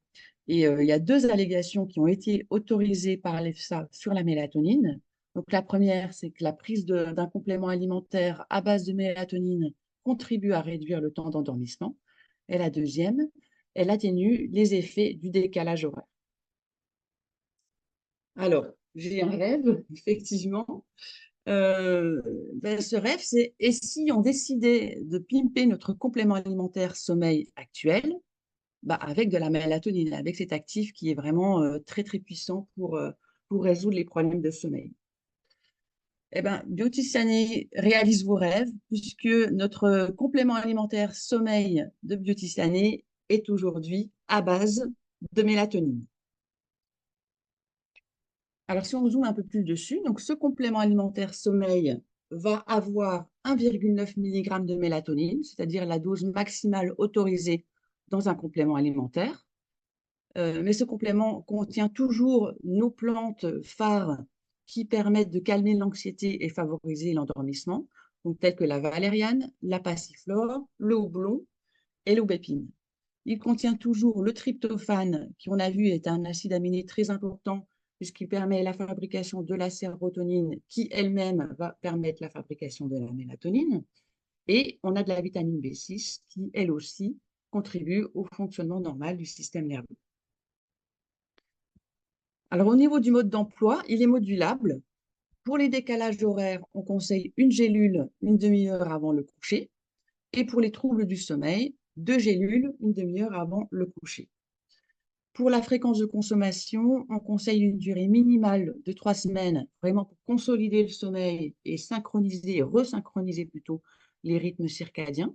Speaker 1: Et il y a 2 allégations qui ont été autorisées par l'EFSA sur la mélatonine. Donc, la première, c'est que la prise d'un complément alimentaire à base de mélatonine contribue à réduire le temps d'endormissement. Et la deuxième, elle atténue les effets du décalage horaire. Alors, j'ai un rêve, effectivement. Ce rêve, c'est et si on décidait de pimper notre complément alimentaire sommeil actuel avec de la mélatonine, avec cet actif qui est vraiment très puissant pour résoudre les problèmes de sommeil. Eh bien, Biotisane réalise vos rêves puisque notre complément alimentaire sommeil de Biotisane est aujourd'hui à base de mélatonine. Alors, si on zoome un peu plus dessus, donc ce complément alimentaire sommeil va avoir 1,9 mg de mélatonine, c'est-à-dire la dose maximale autorisée dans un complément alimentaire. Mais ce complément contient toujours nos plantes phares qui permettent de calmer l'anxiété et favoriser l'endormissement, donc telles que la valériane, la passiflore, le houblon et l'aubépine. Il contient toujours le tryptophane, qui on a vu est un acide aminé très important puisqu'il permet la fabrication de la sérotonine qui elle-même va permettre la fabrication de la mélatonine. Et on a de la vitamine B6 qui, elle aussi, contribue au fonctionnement normal du système nerveux. Alors, au niveau du mode d'emploi, il est modulable. Pour les décalages horaires, on conseille une gélule une demi-heure avant le coucher. Et pour les troubles du sommeil, 2 gélules une demi-heure avant le coucher. Pour la fréquence de consommation, on conseille une durée minimale de 3 semaines, vraiment pour consolider le sommeil et synchroniser, resynchroniser plutôt les rythmes circadiens.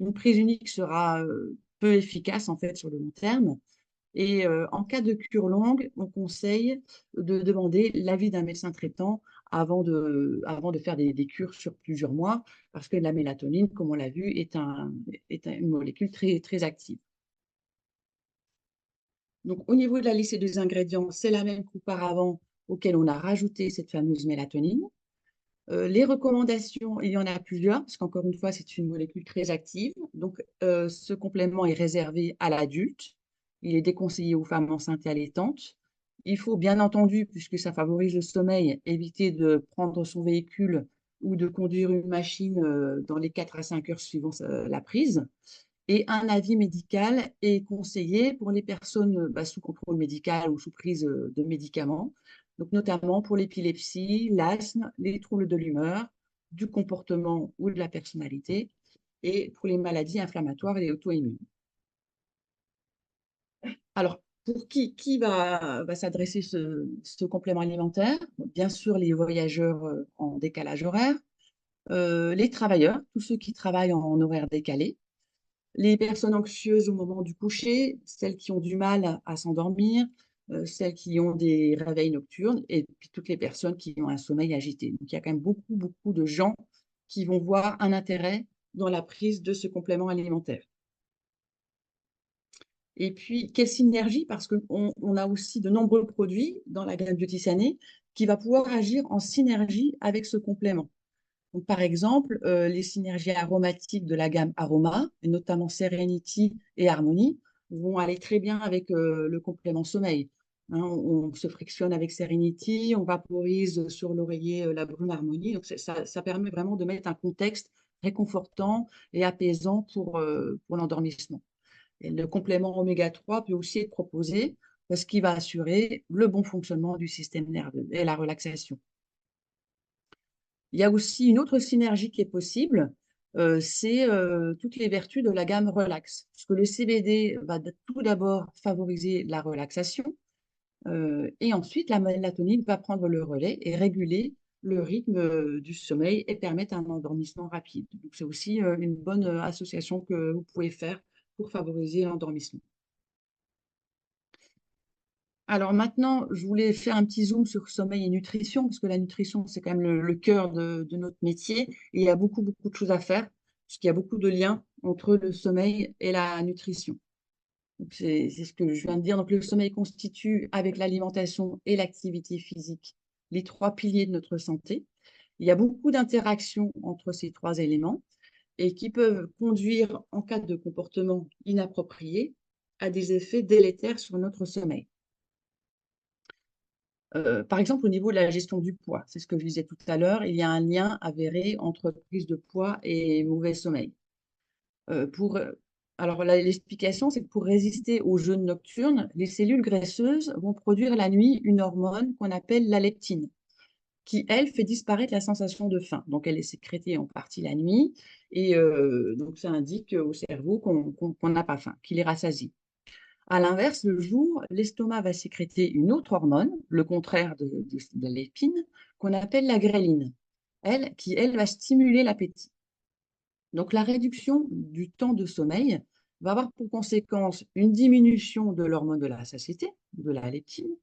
Speaker 1: Une prise unique sera peu efficace en fait sur le long terme. Et en cas de cure longue, on conseille de demander l'avis d'un médecin traitant avant de faire des cures sur plusieurs mois, parce que la mélatonine, comme on l'a vu, est une molécule très, très active. Donc, au niveau de la liste des ingrédients, c'est la même qu'auparavant, auquel on a rajouté cette fameuse mélatonine. Les recommandations, il y en a plusieurs, parce qu'encore une fois, c'est une molécule très active. Donc, ce complément est réservé à l'adulte. Il est déconseillé aux femmes enceintes et allaitantes. Il faut bien entendu, puisque ça favorise le sommeil, éviter de prendre son véhicule ou de conduire une machine dans les 4 à 5 heures suivant la prise. Et un avis médical est conseillé pour les personnes sous contrôle médical ou sous prise de médicaments, donc notamment pour l'épilepsie, l'asthme, les troubles de l'humeur, du comportement ou de la personnalité, et pour les maladies inflammatoires et auto-immunes. Alors, pour qui va s'adresser ce complément alimentaire? Bien sûr, les voyageurs en décalage horaire, les travailleurs, tous ceux qui travaillent en horaire décalé, les personnes anxieuses au moment du coucher, celles qui ont du mal à s'endormir, celles qui ont des réveils nocturnes et puis toutes les personnes qui ont un sommeil agité. Donc, il y a quand même beaucoup, beaucoup de gens qui vont voir un intérêt dans la prise de ce complément alimentaire. Et puis, quelle synergie, parce qu'on a aussi de nombreux produits dans la gamme Beauty qui va pouvoir agir en synergie avec ce complément. Donc, par exemple, les synergies aromatiques de la gamme Aroma, et notamment Serenity et Harmony, vont aller très bien avec le complément sommeil. Hein, on se frictionne avec Serenity, on vaporise sur l'oreiller la brume Harmony. Donc, ça permet vraiment de mettre un contexte réconfortant et apaisant pour l'endormissement. Et le complément oméga 3 peut aussi être proposé parce qu'il va assurer le bon fonctionnement du système nerveux et la relaxation. Il y a aussi une autre synergie qui est possible, c'est toutes les vertus de la gamme relax. Parce que le CBD va tout d'abord favoriser la relaxation et ensuite la mélatonine va prendre le relais et réguler le rythme du sommeil et permettre un endormissement rapide. Donc c'est aussi une bonne association que vous pouvez faire pour favoriser l'endormissement. Alors maintenant, je voulais faire un petit zoom sur sommeil et nutrition, parce que la nutrition, c'est quand même le cœur de notre métier. Et il y a beaucoup, beaucoup de choses à faire, puisqu'il y a beaucoup de liens entre le sommeil et la nutrition. C'est ce que je viens de dire. Donc, le sommeil constitue, avec l'alimentation et l'activité physique, les 3 piliers de notre santé. Il y a beaucoup d'interactions entre ces 3 éléments et qui peuvent conduire, en cas de comportement inapproprié, à des effets délétères sur notre sommeil. Par exemple, au niveau de la gestion du poids, c'est ce que je disais tout à l'heure, il y a un lien avéré entre prise de poids et mauvais sommeil. Alors l'explication, c'est que pour résister au jeûne nocturne, les cellules graisseuses vont produire la nuit une hormone qu'on appelle la leptine, qui, elle, fait disparaître la sensation de faim. Donc, elle est sécrétée en partie la nuit et donc ça indique au cerveau qu'on n'a pas faim, qu'il est rassasié. À l'inverse, le jour, l'estomac va sécréter une autre hormone, le contraire de la leptine, qu'on appelle la gréline, elle va stimuler l'appétit. Donc, la réduction du temps de sommeil va avoir pour conséquence une diminution de l'hormone de la satiété, de la leptine,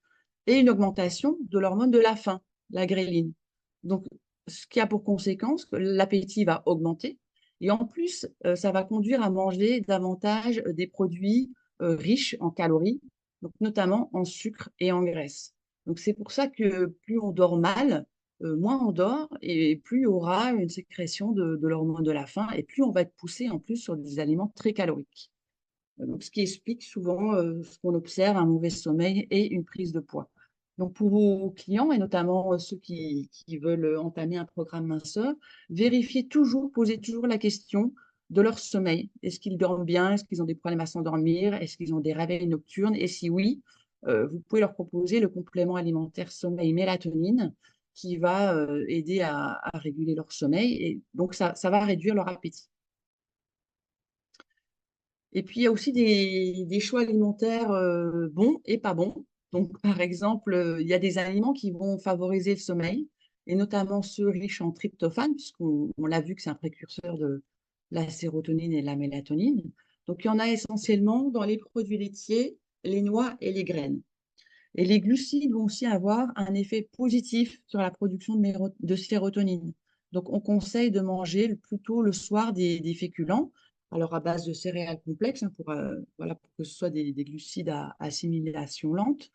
Speaker 1: et une augmentation de l'hormone de la faim, la gréline. Donc, ce qui a pour conséquence que l'appétit va augmenter, et en plus, ça va conduire à manger davantage des produits riches en calories, donc notamment en sucre et en graisse. Donc, c'est pour ça que plus on dort mal, moins on dort et plus il y aura une sécrétion de l'hormone de la faim et plus on va être poussé en plus sur des aliments très caloriques. Donc, ce qui explique souvent ce qu'on observe, un mauvais sommeil et une prise de poids. Donc, pour vos clients, et notamment ceux qui veulent entamer un programme minceur, vérifiez toujours, posez toujours la question de leur sommeil. Est-ce qu'ils dorment bien? Est-ce qu'ils ont des problèmes à s'endormir? Est-ce qu'ils ont des réveils nocturnes? Et si oui, vous pouvez leur proposer le complément alimentaire sommeil mélatonine qui va aider à réguler leur sommeil. Et donc, ça va réduire leur appétit. Et puis, il y a aussi des choix alimentaires bons et pas bons. Donc, par exemple, il y a des aliments qui vont favoriser le sommeil, et notamment ceux riches en tryptophane, puisqu'on l'a vu que c'est un précurseur de la sérotonine et de la mélatonine. Donc, il y en a essentiellement dans les produits laitiers, les noix et les graines. Et les glucides vont aussi avoir un effet positif sur la production de sérotonine. Donc, on conseille de manger plutôt le soir des féculents, alors à base de céréales complexes, hein, voilà, pour que ce soit des glucides à assimilation lente.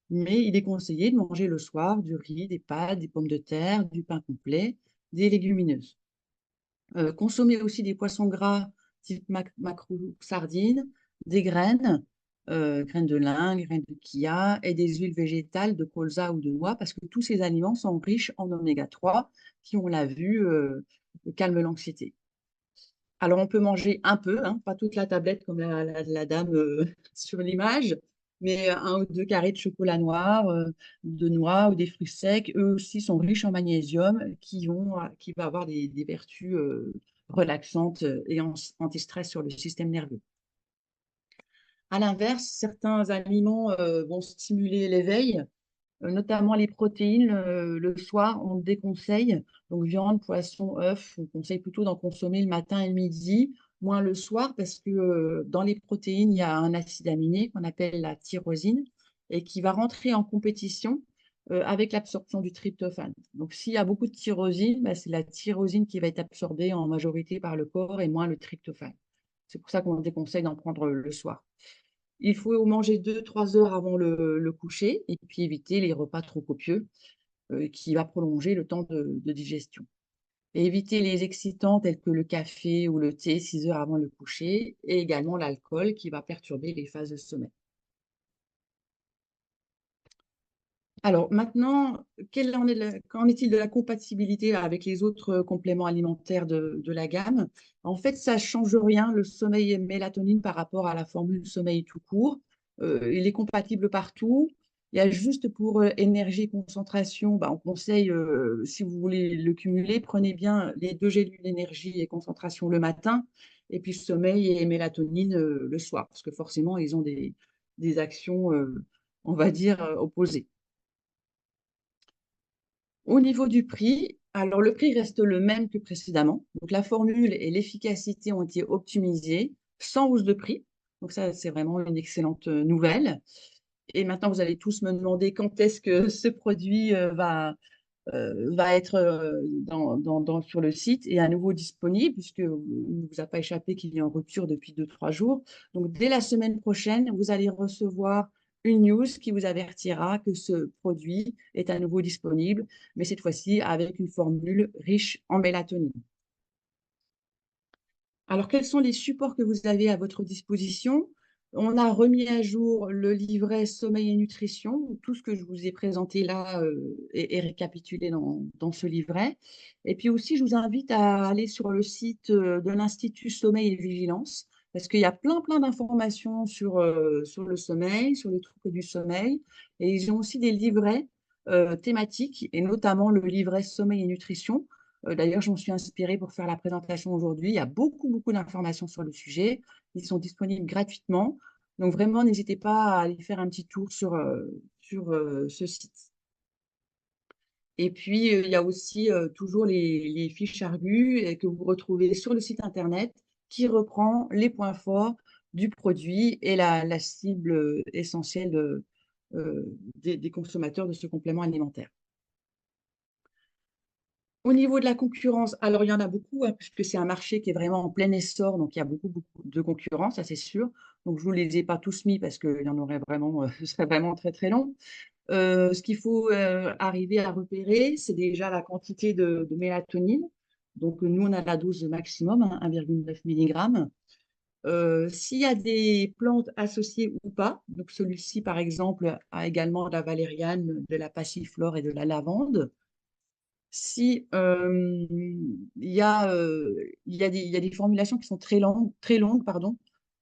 Speaker 1: Mais il est conseillé de manger le soir du riz, des pâtes, des pommes de terre, du pain complet, des légumineuses. Consommer aussi des poissons gras type maquereau, sardines, des graines, graines de lin, graines de chia et des huiles végétales de colza ou de noix parce que tous ces aliments sont riches en oméga 3 qui, on l'a vu, calment l'anxiété. Alors, on peut manger un peu, hein, pas toute la tablette comme la dame sur l'image, mais un ou deux carrés de chocolat noir, de noix ou des fruits secs, eux aussi sont riches en magnésium qui va avoir des vertus relaxantes et anti-stress sur le système nerveux. À l'inverse, certains aliments vont stimuler l'éveil, notamment les protéines. Le soir, on le déconseille. Donc, viande, poisson, œufs, on conseille plutôt d'en consommer le matin et le midi, moins le soir, parce que dans les protéines, il y a un acide aminé qu'on appelle la tyrosine et qui va rentrer en compétition avec l'absorption du tryptophane. Donc, s'il y a beaucoup de tyrosine, bah, c'est la tyrosine qui va être absorbée en majorité par le corps et moins le tryptophane. C'est pour ça qu'on déconseille d'en prendre le soir. Il faut manger 2 3 heures avant le coucher et puis éviter les repas trop copieux qui va prolonger le temps de digestion. Et éviter les excitants tels que le café ou le thé 6 heures avant le coucher et également l'alcool qui va perturber les phases de sommeil. Alors maintenant, qu'en est-il de la compatibilité avec les autres compléments alimentaires de la gamme? En fait, ça ne change rien, le sommeil et mélatonine par rapport à la formule sommeil tout court. Il est compatible partout. Il y a juste pour énergie et concentration, bah, on conseille, si vous voulez le cumuler, prenez bien les 2 gélules d'énergie et concentration le matin, et puis sommeil et mélatonine le soir, parce que forcément, ils ont des actions, on va dire, opposées. Au niveau du prix, alors le prix reste le même que précédemment. Donc la formule et l'efficacité ont été optimisées sans hausse de prix. Donc ça, c'est vraiment une excellente nouvelle. Et maintenant, vous allez tous me demander quand est-ce que ce produit va être sur le site et à nouveau disponible, puisque il ne vous a pas échappé qu'il y a en rupture depuis 2 3 jours. Donc, dès la semaine prochaine, vous allez recevoir une news qui vous avertira que ce produit est à nouveau disponible, mais cette fois-ci avec une formule riche en mélatonine. Alors, quels sont les supports que vous avez à votre disposition? On a remis à jour le livret sommeil et nutrition. Tout ce que je vous ai présenté là est récapitulé dans ce livret. Et puis aussi, je vous invite à aller sur le site de l'Institut Sommeil et Vigilance, parce qu'il y a plein d'informations sur le sommeil, sur les troubles du sommeil. Et ils ont aussi des livrets thématiques, et notamment le livret sommeil et nutrition. D'ailleurs, je m'en suis inspirée pour faire la présentation aujourd'hui. Il y a beaucoup d'informations sur le sujet. Ils sont disponibles gratuitement. Donc, vraiment, n'hésitez pas à aller faire un petit tour sur ce site. Et puis, il y a aussi toujours les fiches argues que vous retrouvez sur le site Internet qui reprend les points forts du produit et la cible essentielle des consommateurs de ce complément alimentaire. Au niveau de la concurrence, alors il y en a beaucoup, hein, puisque c'est un marché qui est vraiment en plein essor, donc il y a beaucoup de concurrence, ça c'est sûr. Donc je ne vous les ai pas tous mis parce qu'il y en aurait vraiment, ce serait vraiment très long. Ce qu'il faut arriver à repérer, c'est déjà la quantité de mélatonine. Donc nous, on a la dose maximum, hein, 1,9 mg. S'il y a des plantes associées ou pas, donc celui-ci, par exemple, a également de la valériane, de la passiflore et de la lavande. Si il y a des formulations qui sont très longues, pardon,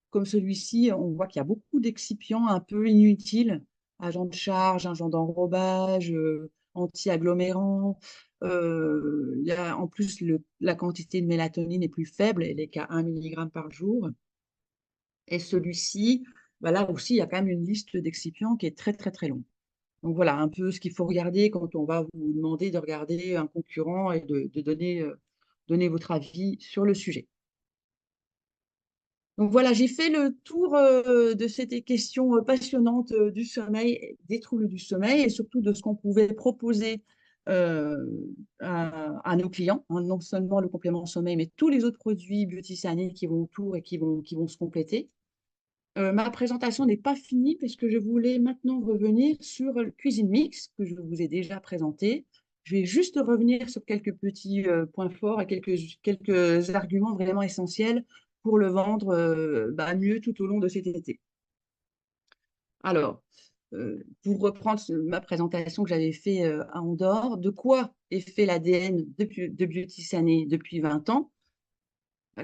Speaker 1: comme celui-ci, on voit qu'il y a beaucoup d'excipients un peu inutiles, agents de charge, agents d'enrobage, anti-agglomérants. En plus, la quantité de mélatonine est plus faible, elle est qu'à 1 mg par jour. Et celui-ci, bah là aussi, il y a quand même une liste d'excipients qui est très, très, très longue. Donc voilà, un peu ce qu'il faut regarder quand on va vous demander de regarder un concurrent et de donner votre avis sur le sujet. Donc voilà, j'ai fait le tour de cette question passionnante du sommeil, des troubles du sommeil et surtout de ce qu'on pouvait proposer euh, à nos clients, hein, non seulement le complément sommeil, mais tous les autres produits Beauty qui vont autour et qui vont se compléter. Ma présentation n'est pas finie puisque je voulais maintenant revenir sur le Cuisine Mix que je vous ai déjà présenté. Je vais juste revenir sur quelques petits points forts et quelques arguments vraiment essentiels pour le vendre mieux tout au long de cet été. Alors, pour reprendre ma présentation que j'avais fait à Andorre, de quoi est fait l'ADN de Beauty Sané depuis 20 ans?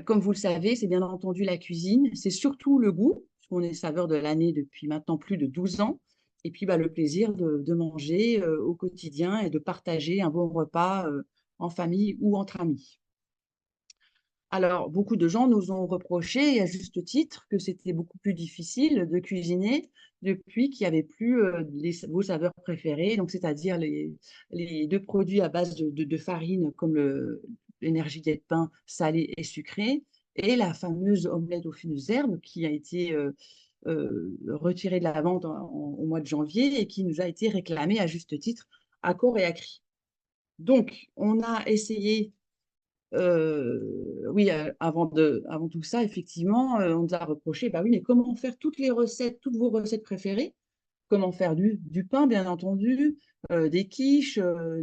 Speaker 1: Comme vous le savez, c'est bien entendu la cuisine, c'est surtout le goût, puisqu'on est saveur de l'année depuis maintenant plus de 12 ans, et puis le plaisir de manger au quotidien et de partager un bon repas en famille ou entre amis. Alors, beaucoup de gens nous ont reproché, et à juste titre, que c'était beaucoup plus difficile de cuisiner depuis qu'il n'y avait plus vos saveurs préférées, donc c'est-à-dire les deux produits à base de farine comme l'énergie de pain salé et sucré, et la fameuse omelette aux fines herbes qui a été retirée de la vente au mois de janvier et qui nous a été réclamée à juste titre à corps et à cri. Donc, on a essayé oui, avant tout ça, effectivement, on nous a reproché, bah oui, mais comment faire toutes les recettes, toutes vos recettes préférées? Comment faire du pain, bien entendu, des quiches,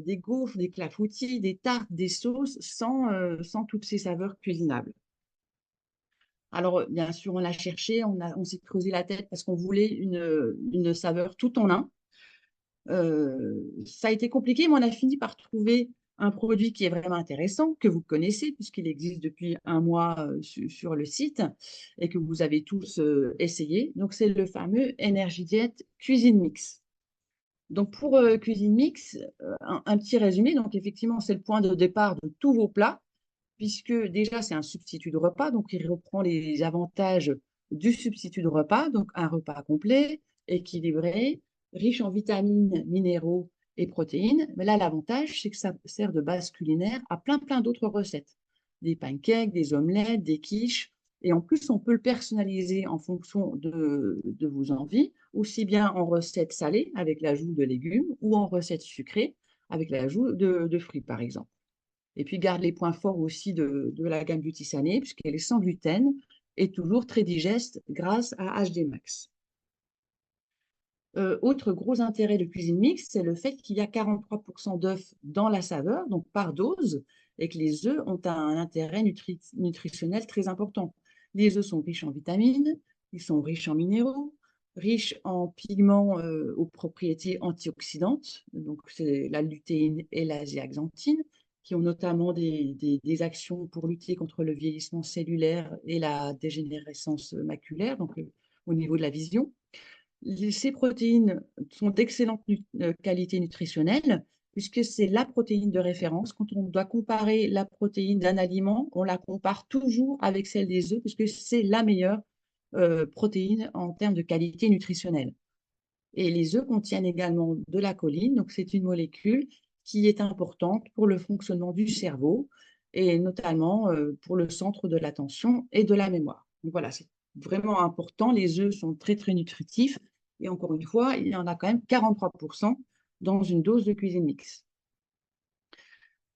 Speaker 1: des gaufres, des clafoutis, des tartes, des sauces, sans toutes ces saveurs cuisinables. Alors, bien sûr, on l'a cherché, on s'est creusé la tête parce qu'on voulait une saveur tout en un. Ça a été compliqué, mais on a fini par trouver un produit qui est vraiment intéressant, que vous connaissez, puisqu'il existe depuis un mois sur le site et que vous avez tous essayé. Donc, c'est le fameux Energy Diet Cuisine Mix. Donc, pour Cuisine Mix, un petit résumé. Donc, effectivement, c'est le point de départ de tous vos plats, puisque déjà, c'est un substitut de repas. Donc, il reprend les avantages du substitut de repas. Donc, un repas complet, équilibré, riche en vitamines, minéraux et protéines. Mais là, l'avantage, c'est que ça sert de base culinaire à plein d'autres recettes. Des pancakes, des omelettes, des quiches. Et en plus, on peut le personnaliser en fonction de vos envies, aussi bien en recettes salées avec l'ajout de légumes ou en recettes sucrées avec l'ajout de fruits, par exemple. Et puis, garde les points forts aussi de la gamme Beauty Sané, puisqu'elle est sans gluten et toujours très digeste grâce à HD Max. Autre gros intérêt de Cuisine Mix, c'est le fait qu'il y a 43% d'œufs dans la saveur, donc par dose, et que les œufs ont un intérêt nutritionnel très important. Les œufs sont riches en vitamines, ils sont riches en minéraux, riches en pigments aux propriétés antioxydantes, donc c'est la lutéine et la zéaxanthine, qui ont notamment des actions pour lutter contre le vieillissement cellulaire et la dégénérescence maculaire, donc au niveau de la vision. Ces protéines sont d'excellente qualité nutritionnelle, puisque c'est la protéine de référence. Quand on doit comparer la protéine d'un aliment, on la compare toujours avec celle des œufs, puisque c'est la meilleure protéine en termes de qualité nutritionnelle. Et les œufs contiennent également de la choline, donc c'est une molécule qui est importante pour le fonctionnement du cerveau et notamment pour le centre de l'attention et de la mémoire. Donc voilà, c'est vraiment important. Les œufs sont très nutritifs et encore une fois, il y en a quand même 43% dans une dose de cuisine mix.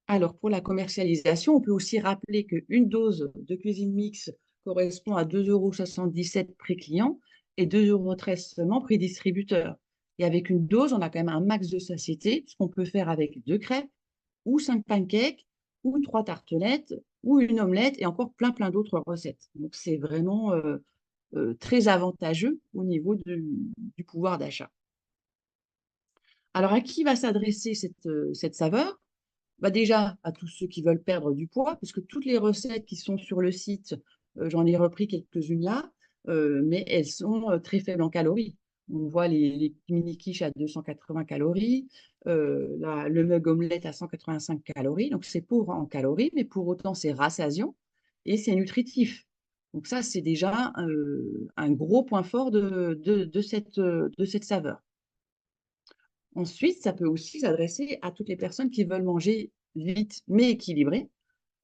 Speaker 1: Alors pour la commercialisation, on peut aussi rappeler qu'une dose de cuisine mix correspond à 2,77 € prix client et 2,13 € seulement prix distributeur. Et avec une dose, on a quand même un max de satiété, ce qu'on peut faire avec 2 crêpes ou 5 pancakes ou 3 tartelettes ou une omelette et encore plein d'autres recettes. Donc, c'est vraiment très avantageux au niveau du pouvoir d'achat. Alors, à qui va s'adresser cette saveur? Bah déjà, à tous ceux qui veulent perdre du poids, puisque toutes les recettes qui sont sur le site, j'en ai repris quelques-unes là, mais elles sont très faibles en calories. On voit les petits mini quiches à 280 calories, le mug omelette à 185 calories, donc c'est pauvre en calories, mais pour autant c'est rassasiant et c'est nutritif. Donc ça, c'est déjà un gros point fort de cette saveur. Ensuite, ça peut aussi s'adresser à toutes les personnes qui veulent manger vite mais équilibré.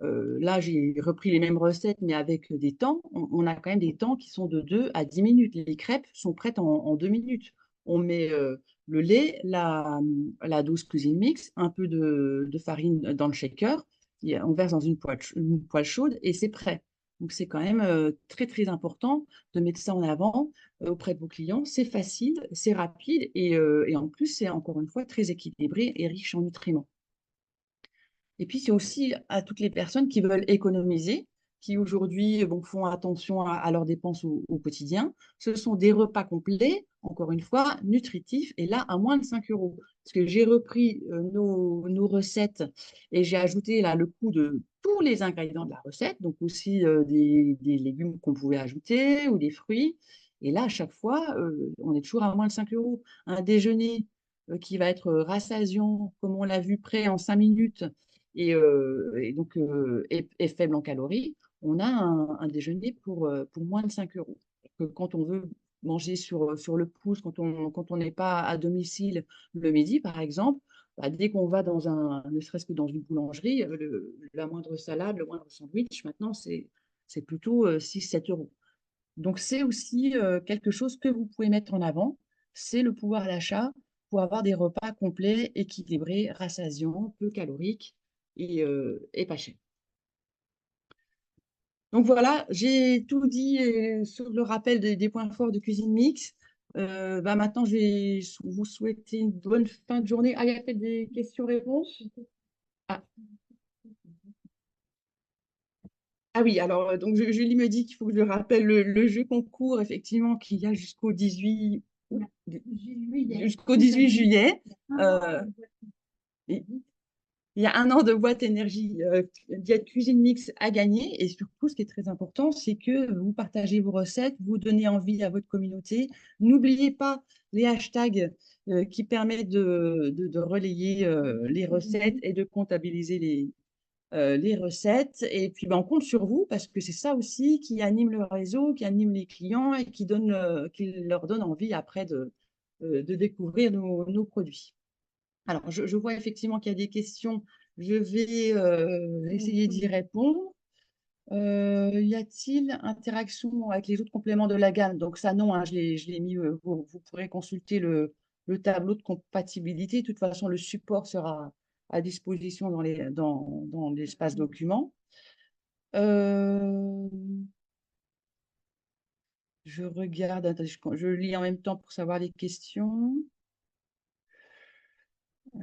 Speaker 1: Là, j'ai repris les mêmes recettes, mais avec des temps. On a quand même des temps qui sont de 2 à 10 minutes. Les crêpes sont prêtes en 2 minutes. On met le lait, la dose cuisine mix, un peu de farine dans le shaker, on verse dans une poêle chaude et c'est prêt. Donc, c'est quand même très important de mettre ça en avant auprès de vos clients. C'est facile, c'est rapide et en plus, c'est encore une fois très équilibré et riche en nutriments. Et puis, c'est aussi à toutes les personnes qui veulent économiser, qui aujourd'hui bon, font attention à leurs dépenses au quotidien. Ce sont des repas complets, encore une fois, nutritifs, et là, à moins de 5 euros. Parce que j'ai repris nos recettes et j'ai ajouté là le coût de tous les ingrédients de la recette, donc aussi des légumes qu'on pouvait ajouter ou des fruits. Et là, à chaque fois, on est toujours à moins de 5 euros. Un déjeuner qui va être rassasiant, comme on l'a vu, prêt en 5 minutes, et donc est faible en calories, on a un déjeuner pour moins de 5 euros. Que quand on veut manger sur le pouce, quand on n'est pas à domicile le midi, par exemple, bah, dès qu'on va ne serait-ce que dans une boulangerie, la moindre salade, le moindre sandwich, maintenant, c'est plutôt 6-7 euros. Donc, c'est aussi quelque chose que vous pouvez mettre en avant, c'est le pouvoir d'achat pour avoir des repas complets, équilibrés, rassasiants, peu caloriques et pas chers. Donc voilà, j'ai tout dit sur le rappel des points forts de Cuisine Mix. Bah maintenant, je vais vous souhaiter une bonne fin de journée. Ah, il y a peut-être des questions-réponses? Ah. Ah oui, alors donc Julie me dit qu'il faut que je rappelle le jeu concours, effectivement, qu'il y a jusqu'au 18 juillet. Il il y a un an de boîte énergie Diète Cuisine Mix à gagner. Et surtout, ce qui est très important, c'est que vous partagez vos recettes, vous donnez envie à votre communauté. N'oubliez pas les hashtags qui permettent de relayer les recettes et de comptabiliser les recettes. Et puis, ben, on compte sur vous parce que c'est ça aussi qui anime le réseau, qui anime les clients et qui leur donne envie après de découvrir nos produits. Alors, je vois effectivement qu'il y a des questions. Je vais essayer d'y répondre. Y a-t-il interaction avec les autres compléments de la gamme? Donc ça, non, hein, je l'ai mis, vous pourrez consulter le tableau de compatibilité. De toute façon, le support sera à disposition dans l'espace document. Euh, je regarde, attendez, je lis en même temps pour savoir les questions. Euh,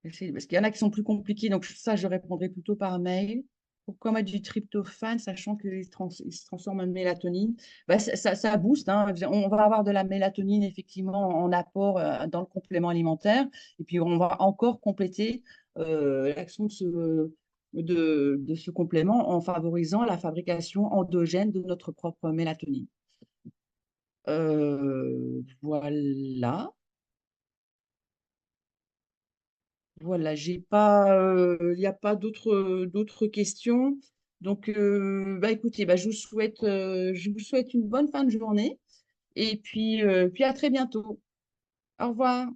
Speaker 1: Parce qu'il y en a qui sont plus compliqués, donc ça, je répondrai plutôt par mail. Pourquoi mettre du tryptophane, sachant qu'il se transforme en mélatonine? Bah, ça booste, hein. On va avoir de la mélatonine, effectivement, en apport dans le complément alimentaire. Et puis, on va encore compléter l'action de ce complément en favorisant la fabrication endogène de notre propre mélatonine. Voilà. Voilà, il n'y a pas d'autres questions. Donc, bah, écoutez, bah, je vous souhaite une bonne fin de journée et puis à très bientôt. Au revoir.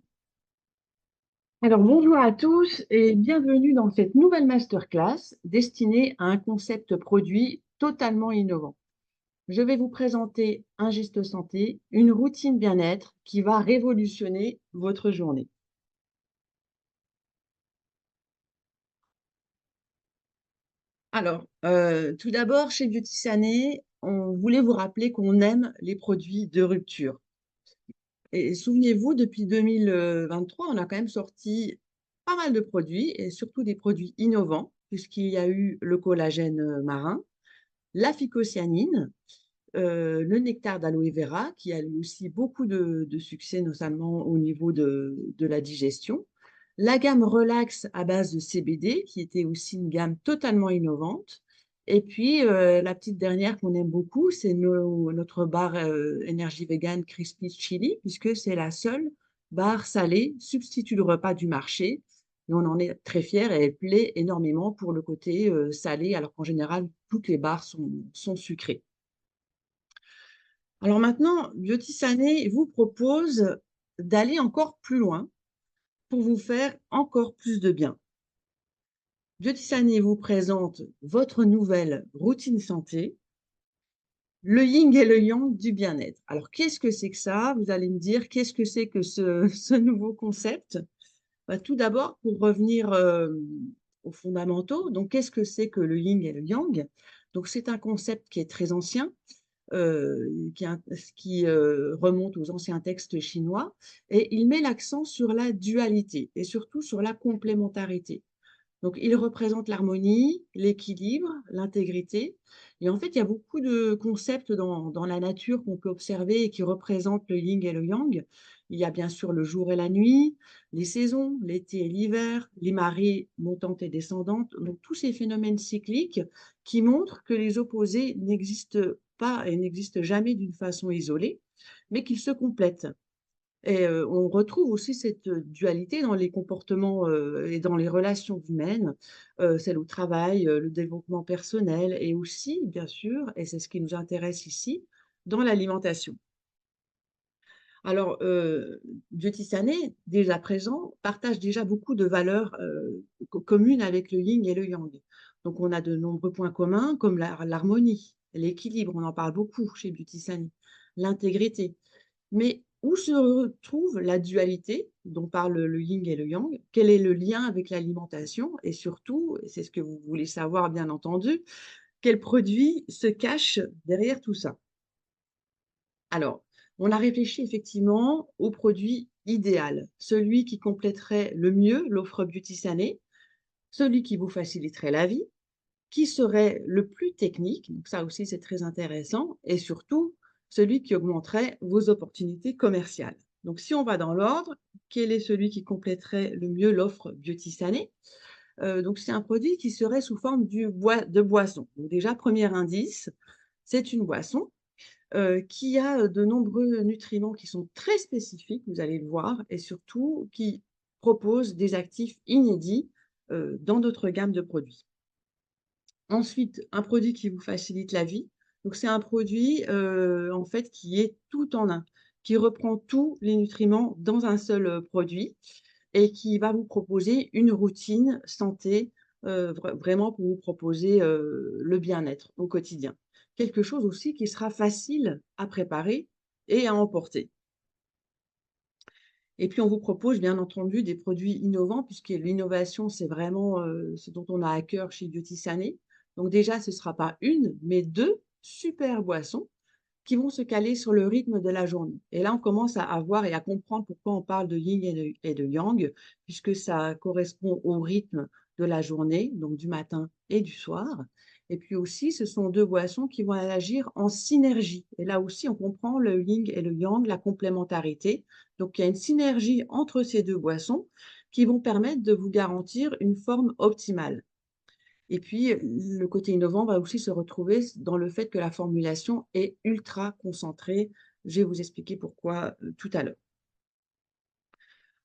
Speaker 1: Alors, bonjour à tous et bienvenue dans cette nouvelle masterclass destinée à un concept produit totalement innovant. Je vais vous présenter un geste santé, une routine bien-être qui va révolutionner votre journée. Alors, tout d'abord, chez Beauty Sané, on voulait vous rappeler qu'on aime les produits de rupture. Et souvenez-vous, depuis 2023, on a quand même sorti pas mal de produits et surtout des produits innovants, puisqu'il y a eu le collagène marin, la phycocyanine, le nectar d'aloe vera, qui a lui aussi beaucoup de succès, notamment au niveau de la digestion. La gamme Relax à base de CBD, qui était aussi une gamme totalement innovante. Et puis, la petite dernière qu'on aime beaucoup, c'est notre barre énergie vegan Crispy Chili, puisque c'est la seule barre salée substitut de repas du marché. Et on en est très fiers et elle plaît énormément pour le côté salé, alors qu'en général, toutes les barres sont sucrées. Alors maintenant, Biotissané vous propose d'aller encore plus loin pour vous faire encore plus de bien. Biotissané vous présente votre nouvelle routine santé, le yin et le yang du bien-être. Alors, qu'est-ce que c'est que ça? Vous allez me dire, qu'est-ce que c'est que ce nouveau concept? Bah, tout d'abord, pour revenir aux fondamentaux, donc qu'est-ce que c'est que le yin et le yang? Donc, c'est un concept qui est très ancien, qui remonte aux anciens textes chinois, et il met l'accent sur la dualité et surtout sur la complémentarité. Donc, il représente l'harmonie, l'équilibre, l'intégrité. Et en fait, il y a beaucoup de concepts dans la nature qu'on peut observer et qui représentent le yin et le yang. Il y a bien sûr le jour et la nuit, les saisons, l'été et l'hiver, les marées montantes et descendantes. Donc, tous ces phénomènes cycliques qui montrent que les opposés n'existent pas et n'existent jamais d'une façon isolée, mais qu'ils se complètent. Et on retrouve aussi cette dualité dans les comportements, et dans les relations humaines, celles au travail, le développement personnel et aussi, bien sûr, et c'est ce qui nous intéresse ici, dans l'alimentation. Alors, Dieu-Tissané, dès à présent, partage déjà beaucoup de valeurs, communes avec le yin et le yang. Donc on a de nombreux points communs comme l'harmonie, l'équilibre, on en parle beaucoup chez Beauty l'intégrité. Mais où se retrouve la dualité dont parle le yin et le yang? Quel est le lien avec l'alimentation? Et surtout, et c'est ce que vous voulez savoir bien entendu, quel produit se cache derrière tout ça? Alors, on a réfléchi effectivement au produit idéal, celui qui compléterait le mieux l'offre Beauty Sané, celui qui vous faciliterait la vie, qui serait le plus technique, donc ça aussi c'est très intéressant, et surtout celui qui augmenterait vos opportunités commerciales. Donc si on va dans l'ordre, quel est celui qui compléterait le mieux l'offre Beauty Sané? Donc c'est un produit qui serait sous forme de boisson. Donc déjà, premier indice, c'est une boisson qui a de nombreux nutriments qui sont très spécifiques, vous allez le voir, et surtout qui propose des actifs inédits dans d'autres gammes de produits. Ensuite, un produit qui vous facilite la vie. Donc, c'est un produit, en fait, qui est tout en un, qui reprend tous les nutriments dans un seul, produit et qui va vous proposer une routine santé, vraiment pour vous proposer, le bien-être au quotidien. Quelque chose aussi qui sera facile à préparer et à emporter. Et puis, on vous propose, bien entendu, des produits innovants puisque l'innovation, c'est vraiment, ce dont on a à cœur chez Beauty Sané. Donc déjà, ce ne sera pas une, mais 2 super boissons qui vont se caler sur le rythme de la journée. Et là, on commence à voir et à comprendre pourquoi on parle de yin et de yang, puisque ça correspond au rythme de la journée, donc du matin et du soir. Et puis aussi, ce sont 2 boissons qui vont agir en synergie. Et là aussi, on comprend le yin et le yang, la complémentarité. Donc, il y a une synergie entre ces 2 boissons qui vont permettre de vous garantir une forme optimale. Et puis, le côté innovant va aussi se retrouver dans le fait que la formulation est ultra concentrée. Je vais vous expliquer pourquoi, tout à l'heure.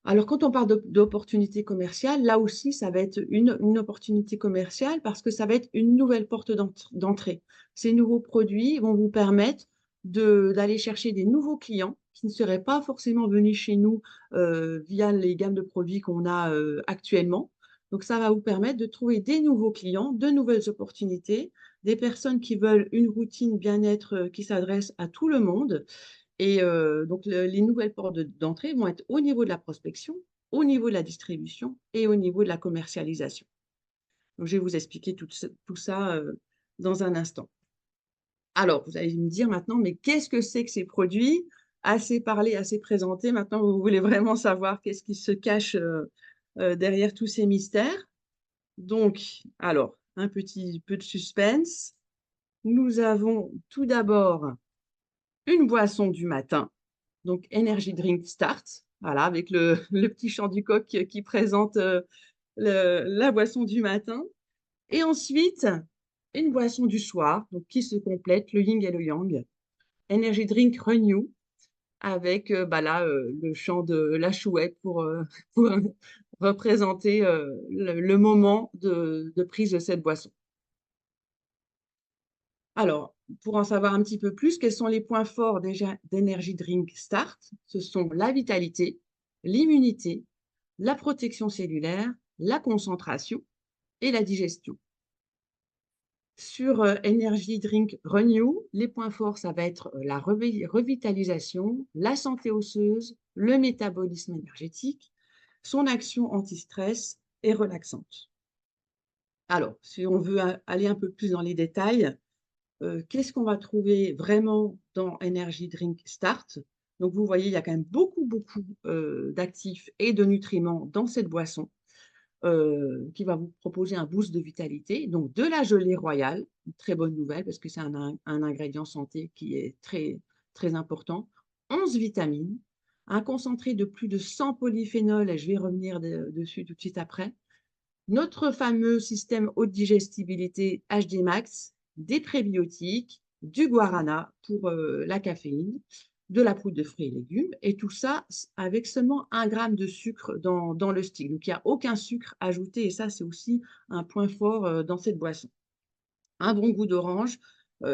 Speaker 1: Alors, quand on parle d'opportunité commerciale, là aussi, ça va être une opportunité commerciale parce que ça va être une nouvelle porte d'entrée. Ces nouveaux produits vont vous permettre d'aller chercher des nouveaux clients qui ne seraient pas forcément venus chez nous via les gammes de produits qu'on a actuellement. Donc, ça va vous permettre de trouver des nouveaux clients, de nouvelles opportunités, des personnes qui veulent une routine bien-être qui s'adresse à tout le monde et donc les nouvelles portes d'entrée vont être au niveau de la prospection, au niveau de la distribution et au niveau de la commercialisation. Donc je vais vous expliquer tout ça, dans un instant. Alors, vous allez me dire maintenant, mais qu'est-ce que c'est que ces produits? Assez parlé, assez présenté. Maintenant, vous voulez vraiment savoir qu'est-ce qui se cache derrière tous ces mystères. Donc, alors, un petit peu de suspense. Nous avons tout d'abord une boisson du matin, donc Energy Drink Start, voilà, avec le petit chant du coq qui présente la boisson du matin. Et ensuite, une boisson du soir, donc qui se complète, le yin et le yang. Energy Drink Renew, avec bah là, le chant de la chouette pour représenter le moment de prise de cette boisson. Alors, pour en savoir un petit peu plus, quels sont les points forts déjà d'Energy Drink Start? Ce sont la vitalité, l'immunité, la protection cellulaire, la concentration et la digestion. Sur Energy Drink Renew, les points forts, ça va être la revitalisation, la santé osseuse, le métabolisme énergétique, son action anti-stress et relaxante. Alors, si on veut aller un peu plus dans les détails, qu'est-ce qu'on va trouver vraiment dans Energy Drink Start? Donc, vous voyez, il y a quand même beaucoup, beaucoup d'actifs et de nutriments dans cette boisson qui va vous proposer un boost de vitalité. Donc, de la gelée royale, une très bonne nouvelle parce que c'est un ingrédient santé qui est très, très important. 11 vitamines, un concentré de plus de 100 polyphénols, et je vais revenir dessus tout de suite après. Notre fameux système haute digestibilité HD Max, des prébiotiques, du guarana pour la caféine, de la poudre de fruits et légumes, et tout ça avec seulement 1 gramme de sucre dans le stick. Donc, il n'y a aucun sucre ajouté, et ça, c'est aussi un point fort dans cette boisson. Un bon goût d'orange,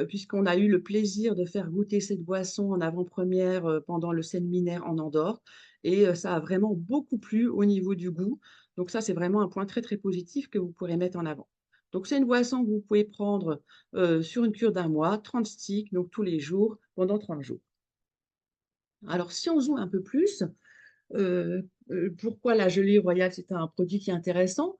Speaker 1: puisqu'on a eu le plaisir de faire goûter cette boisson en avant-première pendant le séminaire en Andorre, et ça a vraiment beaucoup plu au niveau du goût. Donc ça, c'est vraiment un point très, très positif que vous pourrez mettre en avant. Donc c'est une boisson que vous pouvez prendre sur une cure d'1 mois, 30 sticks, donc tous les jours, pendant 30 jours. Alors si on zoome un peu plus, pourquoi la gelée royale, c'est un produit qui est intéressant?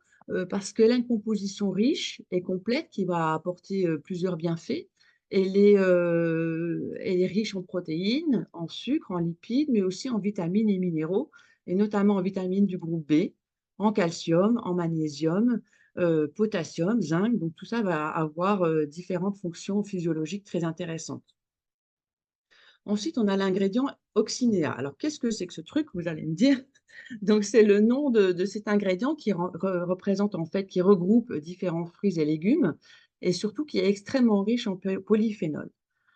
Speaker 1: Parce qu'elle a une composition riche et complète qui va apporter plusieurs bienfaits. Elle est riche en protéines, en sucre, en lipides, mais aussi en vitamines et minéraux, et notamment en vitamines du groupe B, en calcium, en magnésium, potassium, zinc. Donc tout ça va avoir différentes fonctions physiologiques très intéressantes. Ensuite, on a l'ingrédient Oxynéa. Alors, qu'est-ce que c'est que ce truc? Vous allez me dire. Donc, c'est le nom de cet ingrédient qui représente en fait, qui regroupe différents fruits et légumes et surtout qui est extrêmement riche en polyphénols.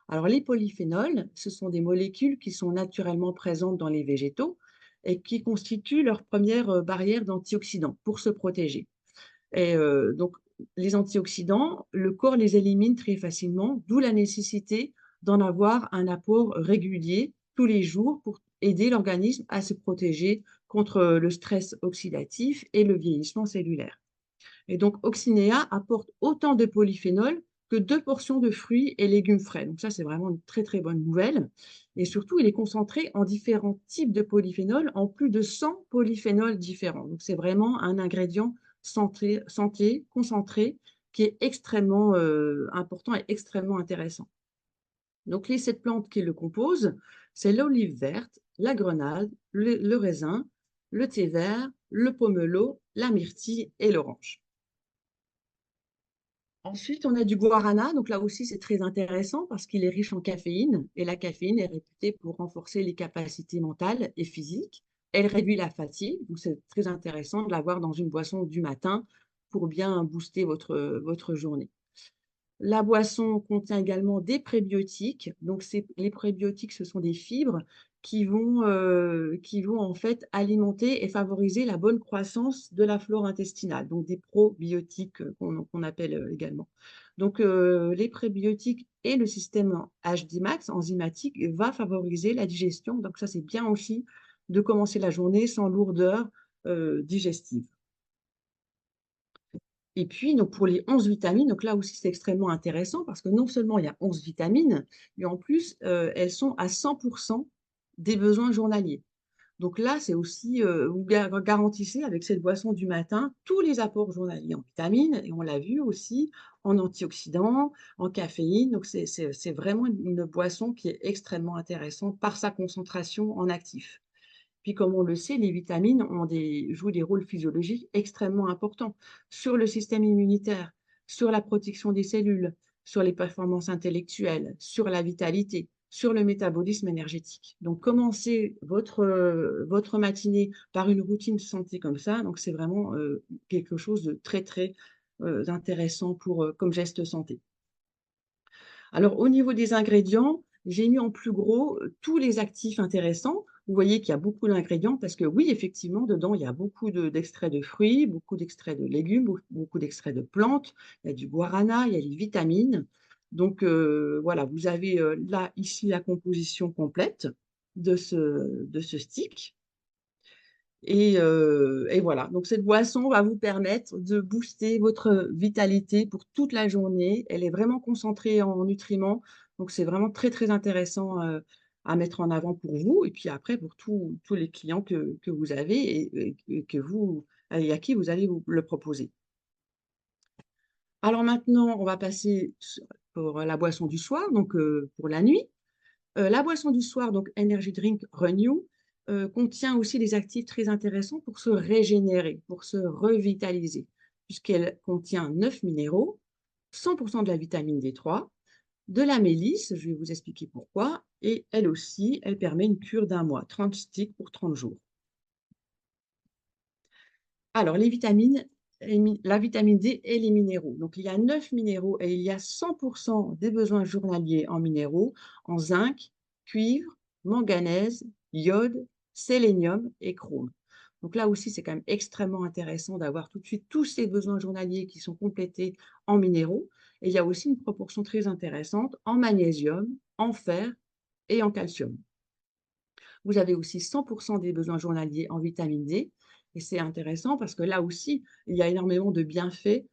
Speaker 1: Alors, les polyphénols, ce sont des molécules qui sont naturellement présentes dans les végétaux et qui constituent leur première barrière d'antioxydants pour se protéger. Et donc, les antioxydants, le corps les élimine très facilement, d'où la nécessité d'en avoir un apport régulier tous les jours pour aider l'organisme à se protéger contre le stress oxydatif et le vieillissement cellulaire. Et donc, Oxynéa apporte autant de polyphénol que 2 portions de fruits et légumes frais. Donc ça, c'est vraiment une très, très bonne nouvelle. Et surtout, il est concentré en différents types de polyphénols, en plus de 100 polyphénols différents. Donc, c'est vraiment un ingrédient santé concentré qui est extrêmement important et extrêmement intéressant. Donc, les 7 plantes qui le composent, c'est l'olive verte, la grenade, le raisin, le thé vert, le pomelo, la myrtille et l'orange. Ensuite, on a du guarana. Donc là aussi, c'est très intéressant parce qu'il est riche en caféine et la caféine est réputée pour renforcer les capacités mentales et physiques. Elle réduit la fatigue, donc c'est très intéressant de l'avoir dans une boisson du matin pour bien booster votre journée. La boisson contient également des prébiotiques. Donc, les prébiotiques, ce sont des fibres qui vont en fait alimenter et favoriser la bonne croissance de la flore intestinale. Donc, des probiotiques qu'on appelle également. Donc, les prébiotiques et le système HD Max enzymatique va favoriser la digestion. Donc, ça, c'est bien aussi de commencer la journée sans lourdeur digestive. Et puis, donc, pour les 11 vitamines, donc là aussi, c'est extrêmement intéressant parce que non seulement il y a 11 vitamines, mais en plus, elles sont à 100% des besoins journaliers. Donc là, c'est aussi, vous garantissez avec cette boisson du matin tous les apports journaliers en vitamines et on l'a vu aussi en antioxydants, en caféine. Donc c'est vraiment une boisson qui est extrêmement intéressante par sa concentration en actifs. Puis comme on le sait, les vitamines jouent des rôles physiologiques extrêmement importants sur le système immunitaire, sur la protection des cellules, sur les performances intellectuelles, sur la vitalité, sur le métabolisme énergétique. Donc commencer votre matinée par une routine santé comme ça, donc c'est vraiment quelque chose de très très intéressant comme geste santé. Alors, au niveau des ingrédients, j'ai mis en plus gros tous les actifs intéressants. Vous voyez qu'il y a beaucoup d'ingrédients parce que oui, effectivement, dedans, il y a beaucoup d'extraits de fruits, beaucoup d'extraits de légumes, beaucoup d'extraits de plantes. Il y a du guarana, il y a les vitamines. Donc, voilà, vous avez là, ici, la composition complète de ce stick. Et voilà, donc cette boisson va vous permettre de booster votre vitalité pour toute la journée. Elle est vraiment concentrée en nutriments, donc c'est vraiment très, très intéressant, à mettre en avant pour vous et puis après pour tous les clients que vous avez et que vous et à qui vous allez vous le proposer. Alors maintenant, on va passer pour la boisson du soir, donc pour la nuit. La boisson du soir, donc Energy Drink Renew, contient aussi des actifs très intéressants pour se régénérer, pour se revitaliser, puisqu'elle contient 9 minéraux, 100% de la vitamine D3, de la mélisse, je vais vous expliquer pourquoi, et elle aussi, elle permet une cure d'un mois, 30 sticks pour 30 jours. Alors, les vitamines, la vitamine D et les minéraux. Donc, il y a 9 minéraux et il y a 100% des besoins journaliers en minéraux, en zinc, cuivre, manganèse, iode, sélénium et chrome. Donc là aussi, c'est quand même extrêmement intéressant d'avoir tout de suite tous ces besoins journaliers qui sont complétés en minéraux. Et il y a aussi une proportion très intéressante en magnésium, en fer et en calcium. Vous avez aussi 100% des besoins journaliers en vitamine D. Et c'est intéressant parce que là aussi, il y a énormément de bienfaits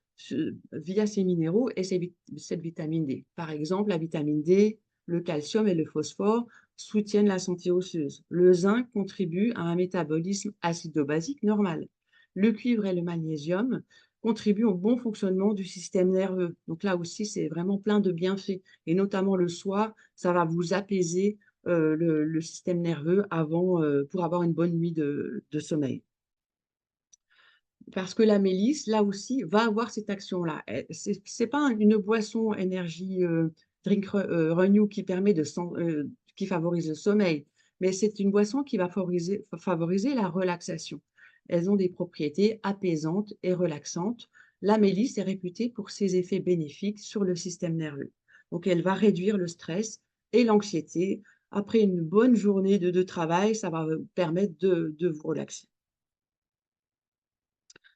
Speaker 1: via ces minéraux et cette vitamine D. Par exemple, la vitamine D, le calcium et le phosphore soutiennent la santé osseuse. Le zinc contribue à un métabolisme acido-basique normal. Le cuivre et le magnésium contribuent au bon fonctionnement du système nerveux. Donc là aussi, c'est vraiment plein de bienfaits. Et notamment le soir, ça va vous apaiser le système nerveux pour avoir une bonne nuit de sommeil. Parce que la mélisse, là aussi, va avoir cette action-là. C'est pas une boisson énergie drink renew qui permet qui favorise le sommeil, mais c'est une boisson qui va favoriser la relaxation. Elles ont des propriétés apaisantes et relaxantes. La mélisse est réputée pour ses effets bénéfiques sur le système nerveux. Donc, elle va réduire le stress et l'anxiété. Après une bonne journée de travail, ça va vous permettre de vous relaxer.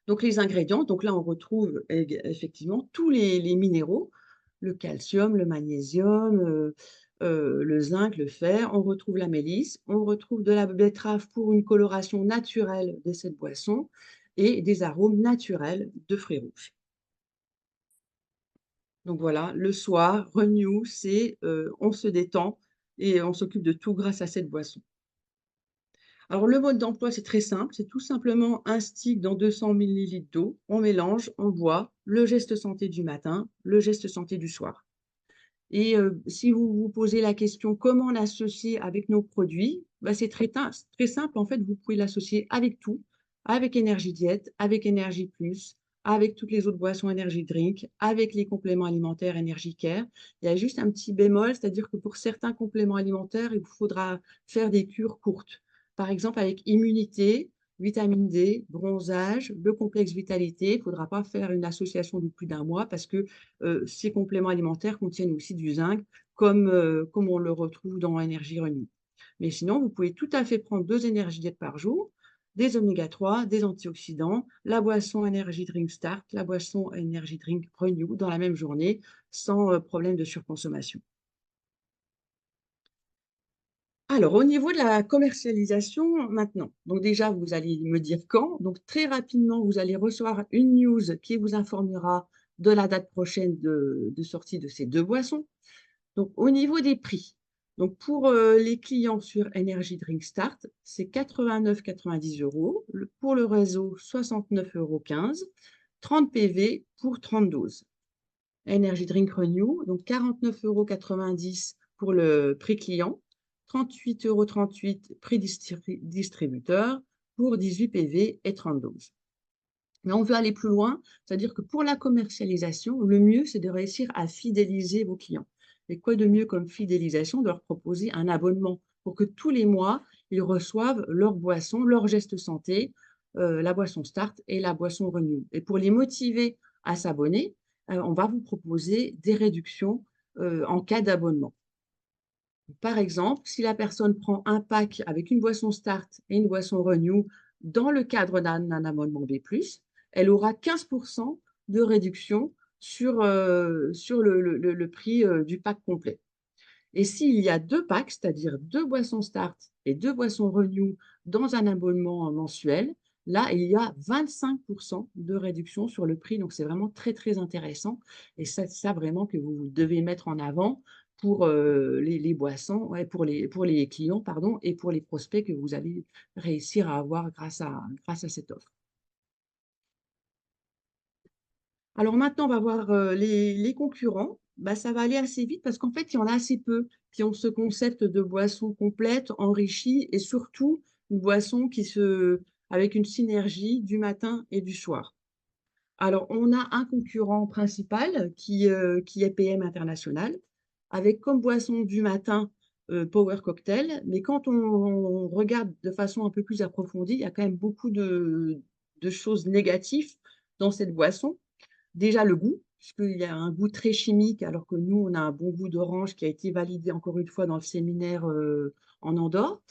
Speaker 1: Donc les ingrédients, donc là on retrouve effectivement tous les minéraux, le calcium, le magnésium, le zinc, le fer. On retrouve la mélisse, on retrouve de la betterave pour une coloration naturelle de cette boisson et des arômes naturels de fruits rouges. Donc voilà, le soir, Renew, c'est on se détend et on s'occupe de tout grâce à cette boisson. Alors, le mode d'emploi, c'est très simple. C'est tout simplement un stick dans 200 millilitres d'eau. On mélange, on boit. Le geste santé du matin, le geste santé du soir. Et si vous vous posez la question comment l'associer avec nos produits, bah, c'est très simple. En fait, vous pouvez l'associer avec tout, avec Énergie Diète, avec Énergie Plus, avec toutes les autres boissons Energy Drink, avec les compléments alimentaires Energy Care. Il y a juste un petit bémol, c'est-à-dire que pour certains compléments alimentaires, il vous faudra faire des cures courtes. Par exemple, avec immunité, vitamine D, bronzage, le complexe vitalité, il ne faudra pas faire une association de plus d'un mois parce que ces compléments alimentaires contiennent aussi du zinc, comme on le retrouve dans Énergie Renew. Mais sinon, vous pouvez tout à fait prendre 2 énergies diètes par jour, des oméga-3, des antioxydants, la boisson Energy Drink Start, la boisson Energy Drink Renew dans la même journée, sans problème de surconsommation. Alors, au niveau de la commercialisation maintenant, donc déjà, vous allez me dire quand. Donc, très rapidement, vous allez recevoir une news qui vous informera de la date prochaine de sortie de ces 2 boissons. Donc, au niveau des prix, Donc, pour les clients sur Energy Drink Start, c'est 89,90 €. Pour le réseau, 69,15 €. 30 PV pour 30 doses. Energy Drink Renew, donc 49,90 € pour le prix client, 38,38 € prix distributeur pour 18 PV et 30 doses. Mais on veut aller plus loin, c'est-à-dire que pour la commercialisation, le mieux, c'est de réussir à fidéliser vos clients. Et quoi de mieux comme fidélisation de leur proposer un abonnement pour que tous les mois, ils reçoivent leur boisson, leur geste santé, la boisson Start et la boisson Renew. Et pour les motiver à s'abonner, on va vous proposer des réductions en cas d'abonnement. Par exemple, si la personne prend un pack avec une boisson Start et une boisson Renew dans le cadre d'un abonnement B+, elle aura 15% de réduction sur le prix du pack complet. Et s'il y a deux packs, c'est-à-dire deux boissons Start et deux boissons Renew dans un abonnement mensuel, là, il y a 25% de réduction sur le prix. Donc, c'est vraiment très, très intéressant. Et c'est ça vraiment que vous devez mettre en avant pour les boissons, ouais, pour les clients, pardon, et pour les prospects que vous allez réussir à avoir grâce à cette offre. Alors maintenant, on va voir les concurrents. Bah, ça va aller assez vite parce qu'en fait, il y en a assez peu qui ont ce concept de boisson complète, enrichie et surtout une boisson avec une synergie du matin et du soir. Alors, on a un concurrent principal qui est PM International, avec comme boisson du matin Power Cocktail. Mais quand on regarde de façon un peu plus approfondie, il y a quand même beaucoup de choses négatives dans cette boisson. Déjà le goût, puisqu'il y a un goût très chimique, alors que nous, on a un bon goût d'orange qui a été validé encore une fois dans le séminaire en Andorre.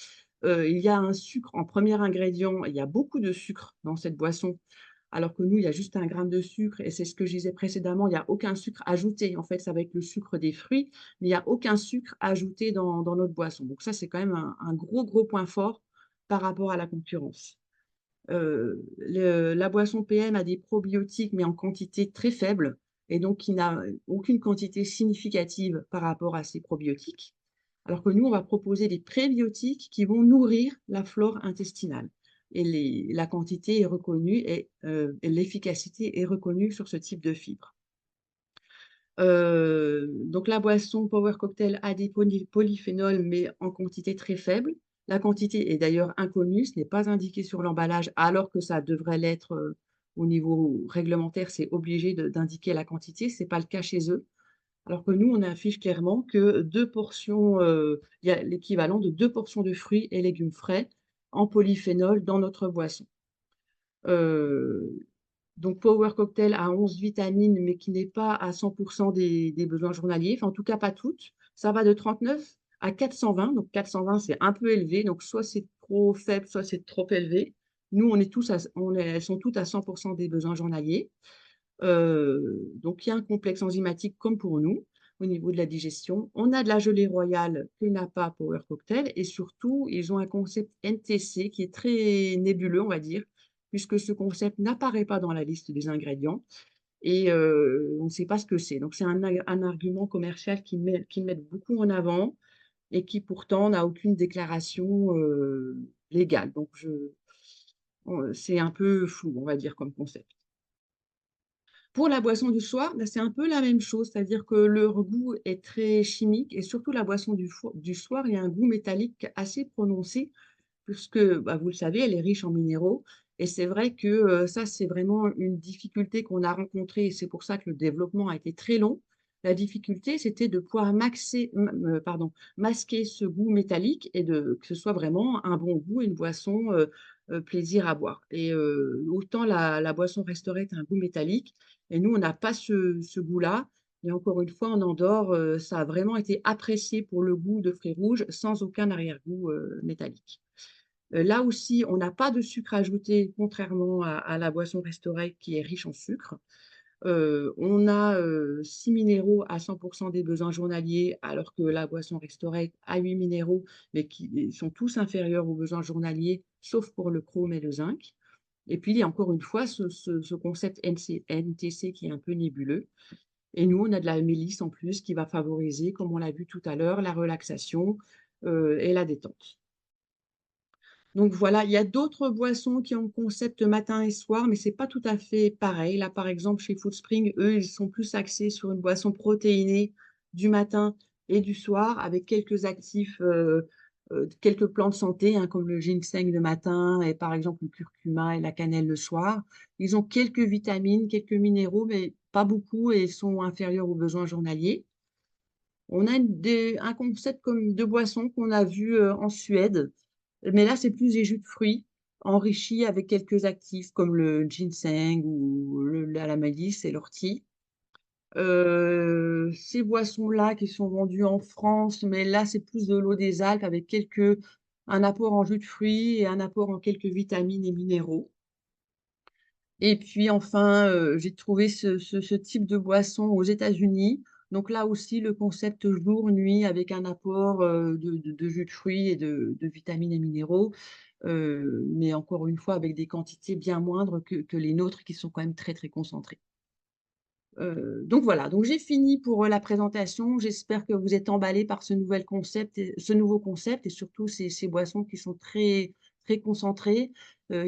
Speaker 1: Il y a un sucre en premier ingrédient, il y a beaucoup de sucre dans cette boisson, alors que nous, il y a juste 1 gramme de sucre, et c'est ce que je disais précédemment, il n'y a aucun sucre ajouté. En fait, c'est avec le sucre des fruits, mais il n'y a aucun sucre ajouté dans notre boisson. Donc ça, c'est quand même un gros, gros point fort par rapport à la concurrence. La boisson PM a des probiotiques, mais en quantité très faible, et donc qui n'a aucune quantité significative par rapport à ces probiotiques. Alors que nous, on va proposer des prébiotiques qui vont nourrir la flore intestinale. Et la quantité est reconnue et l'efficacité est reconnue sur ce type de fibres. Donc la boisson Power Cocktail a des polyphénols, mais en quantité très faible. La quantité est d'ailleurs inconnue, ce n'est pas indiqué sur l'emballage, alors que ça devrait l'être au niveau réglementaire, c'est obligé d'indiquer la quantité, ce n'est pas le cas chez eux. Alors que nous, on affiche clairement que 2 portions, il y a l'équivalent de 2 portions de fruits et légumes frais en polyphénol dans notre boisson. Euh, donc, Power Cocktail a 11 vitamines, mais qui n'est pas à 100% des besoins journaliers. Enfin, en tout cas, pas toutes. Ça va de 39 à 420. Donc, 420, c'est un peu élevé. Donc, soit c'est trop faible, soit c'est trop élevé. Nous, elles sont toutes à 100% des besoins journaliers. Donc, il y a un complexe enzymatique comme pour nous au niveau de la digestion. On a de la gelée royale que n'a pas Power Cocktail. Et surtout, ils ont un concept NTC qui est très nébuleux, on va dire, puisque ce concept n'apparaît pas dans la liste des ingrédients et on ne sait pas ce que c'est. Donc, c'est un argument commercial qu'ils mettent beaucoup en avant et qui pourtant n'a aucune déclaration légale. Donc, c'est un peu flou, on va dire, comme concept. Pour la boisson du soir, bah, c'est un peu la même chose, c'est-à-dire que leur goût est très chimique et surtout la boisson du soir, il y a un goût métallique assez prononcé puisque, bah, vous le savez, elle est riche en minéraux. Et c'est vrai que ça, c'est vraiment une difficulté qu'on a rencontrée et c'est pour ça que le développement a été très long. La difficulté, c'était de pouvoir masquer ce goût métallique et que ce soit vraiment un bon goût, une boisson plaisir à boire. Et autant la boisson restaurée est un goût métallique, et nous, on n'a pas ce goût-là. Et encore une fois, en Andorre, ça a vraiment été apprécié pour le goût de fruits rouges sans aucun arrière-goût métallique. Là aussi, on n'a pas de sucre ajouté, contrairement à la boisson restaurée qui est riche en sucre. On a 6 minéraux à 100% des besoins journaliers, alors que la boisson restaurée a 8 minéraux, mais qui sont tous inférieurs aux besoins journaliers, sauf pour le chrome et le zinc. Et puis, il y a encore une fois ce concept NTC qui est un peu nébuleux. Et nous, on a de la mélisse en plus qui va favoriser, comme on l'a vu tout à l'heure, la relaxation et la détente. Donc voilà, il y a d'autres boissons qui ont le concept matin et soir, mais c'est pas tout à fait pareil. Là, par exemple, chez Foodspring, eux, ils sont plus axés sur une boisson protéinée du matin et du soir, avec quelques actifs, quelques plants de santé, hein, comme le ginseng le matin et par exemple le curcuma et la cannelle le soir. Ils ont quelques vitamines, quelques minéraux, mais pas beaucoup et sont inférieurs aux besoins journaliers. On a un concept comme de boisson qu'on a vu en Suède, mais là, c'est plus des jus de fruits enrichis avec quelques actifs comme le ginseng ou la mélisse et l'ortie. Ces boissons-là qui sont vendues en France, mais là, c'est plus de l'eau des Alpes avec un apport en jus de fruits et un apport en quelques vitamines et minéraux. Et puis enfin, j'ai trouvé ce type de boisson aux États-Unis. Donc là aussi, le concept jour-nuit avec un apport de jus de fruits et de vitamines et minéraux, mais encore une fois avec des quantités bien moindres que les nôtres qui sont quand même très, très concentrées. Donc voilà, donc j'ai fini pour la présentation. J'espère que vous êtes emballés par ce nouveau concept et surtout ces boissons qui sont très, très concentrées,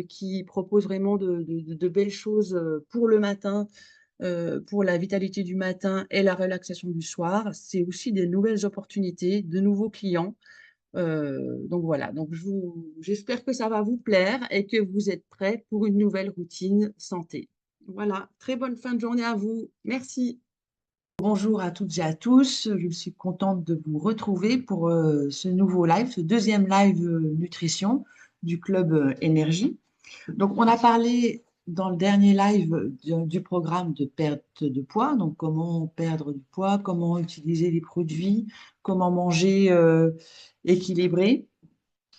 Speaker 1: qui proposent vraiment de belles choses pour le matin, pour la vitalité du matin et la relaxation du soir. C'est aussi des nouvelles opportunités, de nouveaux clients. Donc voilà, donc j'espère que ça va vous plaire et que vous êtes prêts pour une nouvelle routine santé. Voilà, très bonne fin de journée à vous. Merci. Bonjour à toutes et à tous. Je suis contente de vous retrouver pour ce nouveau live, ce deuxième live nutrition du club Énergie. Donc, on a parlé dans le dernier live du programme de perte de poids, donc comment perdre du poids, comment utiliser les produits, comment manger équilibré.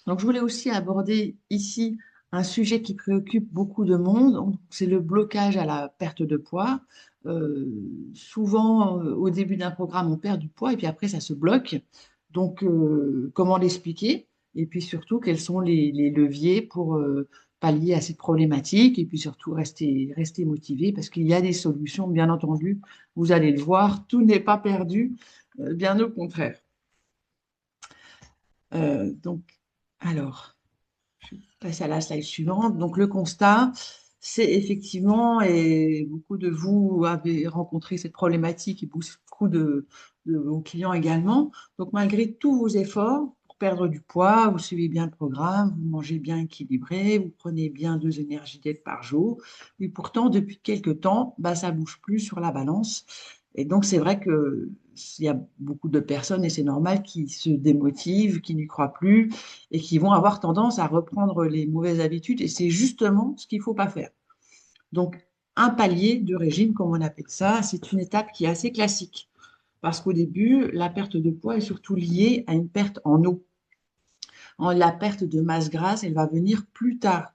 Speaker 1: Donc, je voulais aussi aborder ici un sujet qui préoccupe beaucoup de monde, c'est le blocage à la perte de poids. Euh, Souvent, au début d'un programme, on perd du poids et puis après, ça se bloque. Donc, comment l'expliquer? Et puis surtout, quels sont les leviers pour pallier à cette problématique et puis surtout rester motivé parce qu'il y a des solutions, bien entendu. Vous allez le voir, tout n'est pas perdu, bien au contraire. Donc, alors. Passe à la slide suivante. Donc, le constat, c'est effectivement, et beaucoup de vous avez rencontré cette problématique et beaucoup de vos clients également. Donc, malgré tous vos efforts pour perdre du poids, vous suivez bien le programme, vous mangez bien équilibré, vous prenez bien 2 énergies par jour. Et pourtant, depuis quelques temps, bah, ça ne bouge plus sur la balance. Et donc, c'est vrai qu'il y a beaucoup de personnes, et c'est normal, qui se démotivent, qui n'y croient plus et qui vont avoir tendance à reprendre les mauvaises habitudes. Et c'est justement ce qu'il ne faut pas faire. Donc, un palier de régime, comme on appelle ça, c'est une étape qui est assez classique. Parce qu'au début, la perte de poids est surtout liée à une perte en eau. La perte de masse grasse, elle va venir plus tard,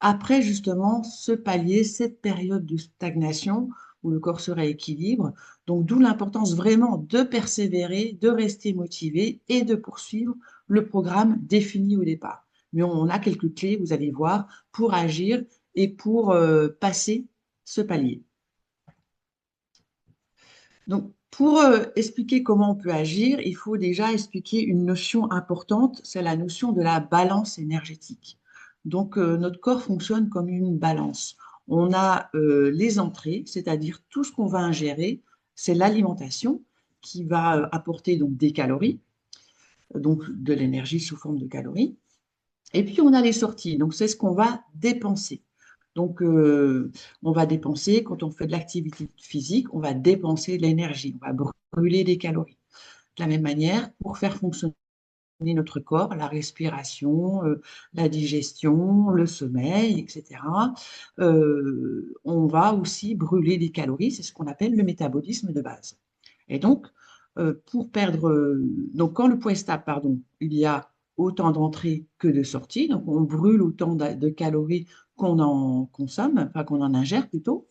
Speaker 1: après justement ce palier, cette période de stagnation où le corps se rééquilibre. Donc, d'où l'importance vraiment de persévérer, de rester motivé et de poursuivre le programme défini au départ. Mais on a quelques clés, vous allez voir, pour agir et pour passer ce palier. Donc, pour expliquer comment on peut agir, il faut déjà expliquer une notion importante, c'est la notion de la balance énergétique. Donc, notre corps fonctionne comme une balance. On a les entrées, c'est-à-dire tout ce qu'on va ingérer, c'est l'alimentation qui va apporter donc des calories, donc de l'énergie sous forme de calories. Et puis, on a les sorties, donc c'est ce qu'on va dépenser. Donc, on va dépenser, quand on fait de l'activité physique, on va dépenser de l'énergie, on va brûler des calories. De la même manière, pour faire fonctionner notre corps, la respiration, la digestion, le sommeil, etc., on va aussi brûler des calories, c'est ce qu'on appelle le métabolisme de base. Et donc, donc quand le poids est stable, pardon, il y a autant d'entrées que de sorties, donc on brûle autant de calories qu'on en consomme, enfin qu'on en ingère plutôt.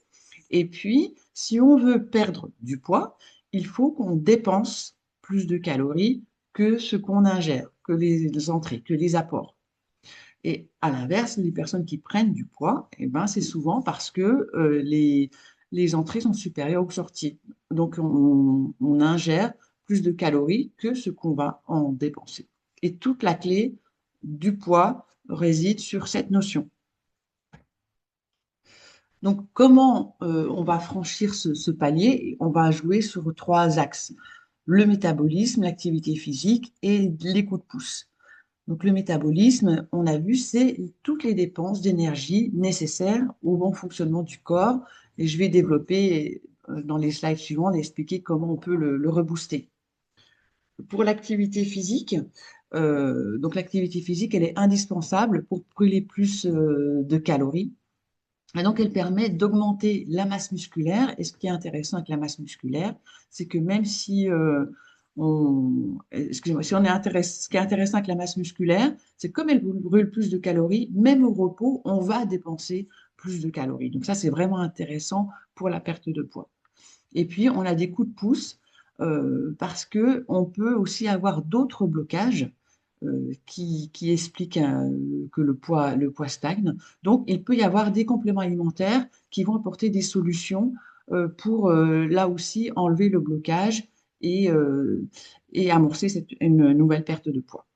Speaker 1: Et puis, si on veut perdre du poids, il faut qu'on dépense plus de calories que ce qu'on ingère, que les entrées, que les apports. Et à l'inverse, les personnes qui prennent du poids, eh ben, c'est souvent parce que les entrées sont supérieures aux sorties. Donc, on ingère plus de calories que ce qu'on va en dépenser. Et toute la clé du poids réside sur cette notion. Donc, comment on va franchir ce palier? On va jouer sur trois axes: le métabolisme, l'activité physique et les coups de pouce. Donc, le métabolisme, on a vu, c'est toutes les dépenses d'énergie nécessaires au bon fonctionnement du corps. Et je vais développer dans les slides suivants, expliquer comment on peut le rebooster. Pour l'activité physique, donc l'activité physique, elle est indispensable pour brûler plus de calories. Et donc, elle permet d'augmenter la masse musculaire. Et ce qui est intéressant avec la masse musculaire, c'est que même si excusez-moi, si on est intéressé, ce qui est intéressant avec la masse musculaire, c'est que comme elle brûle plus de calories, même au repos, on va dépenser plus de calories. Donc ça, c'est vraiment intéressant pour la perte de poids. Et puis, on a des coups de pouce parce que on peut aussi avoir d'autres blocages qui expliquent que le poids stagne. Donc, il peut y avoir des compléments alimentaires qui vont apporter des solutions pour là aussi enlever le blocage et, euh, et amorcer une nouvelle perte de poids.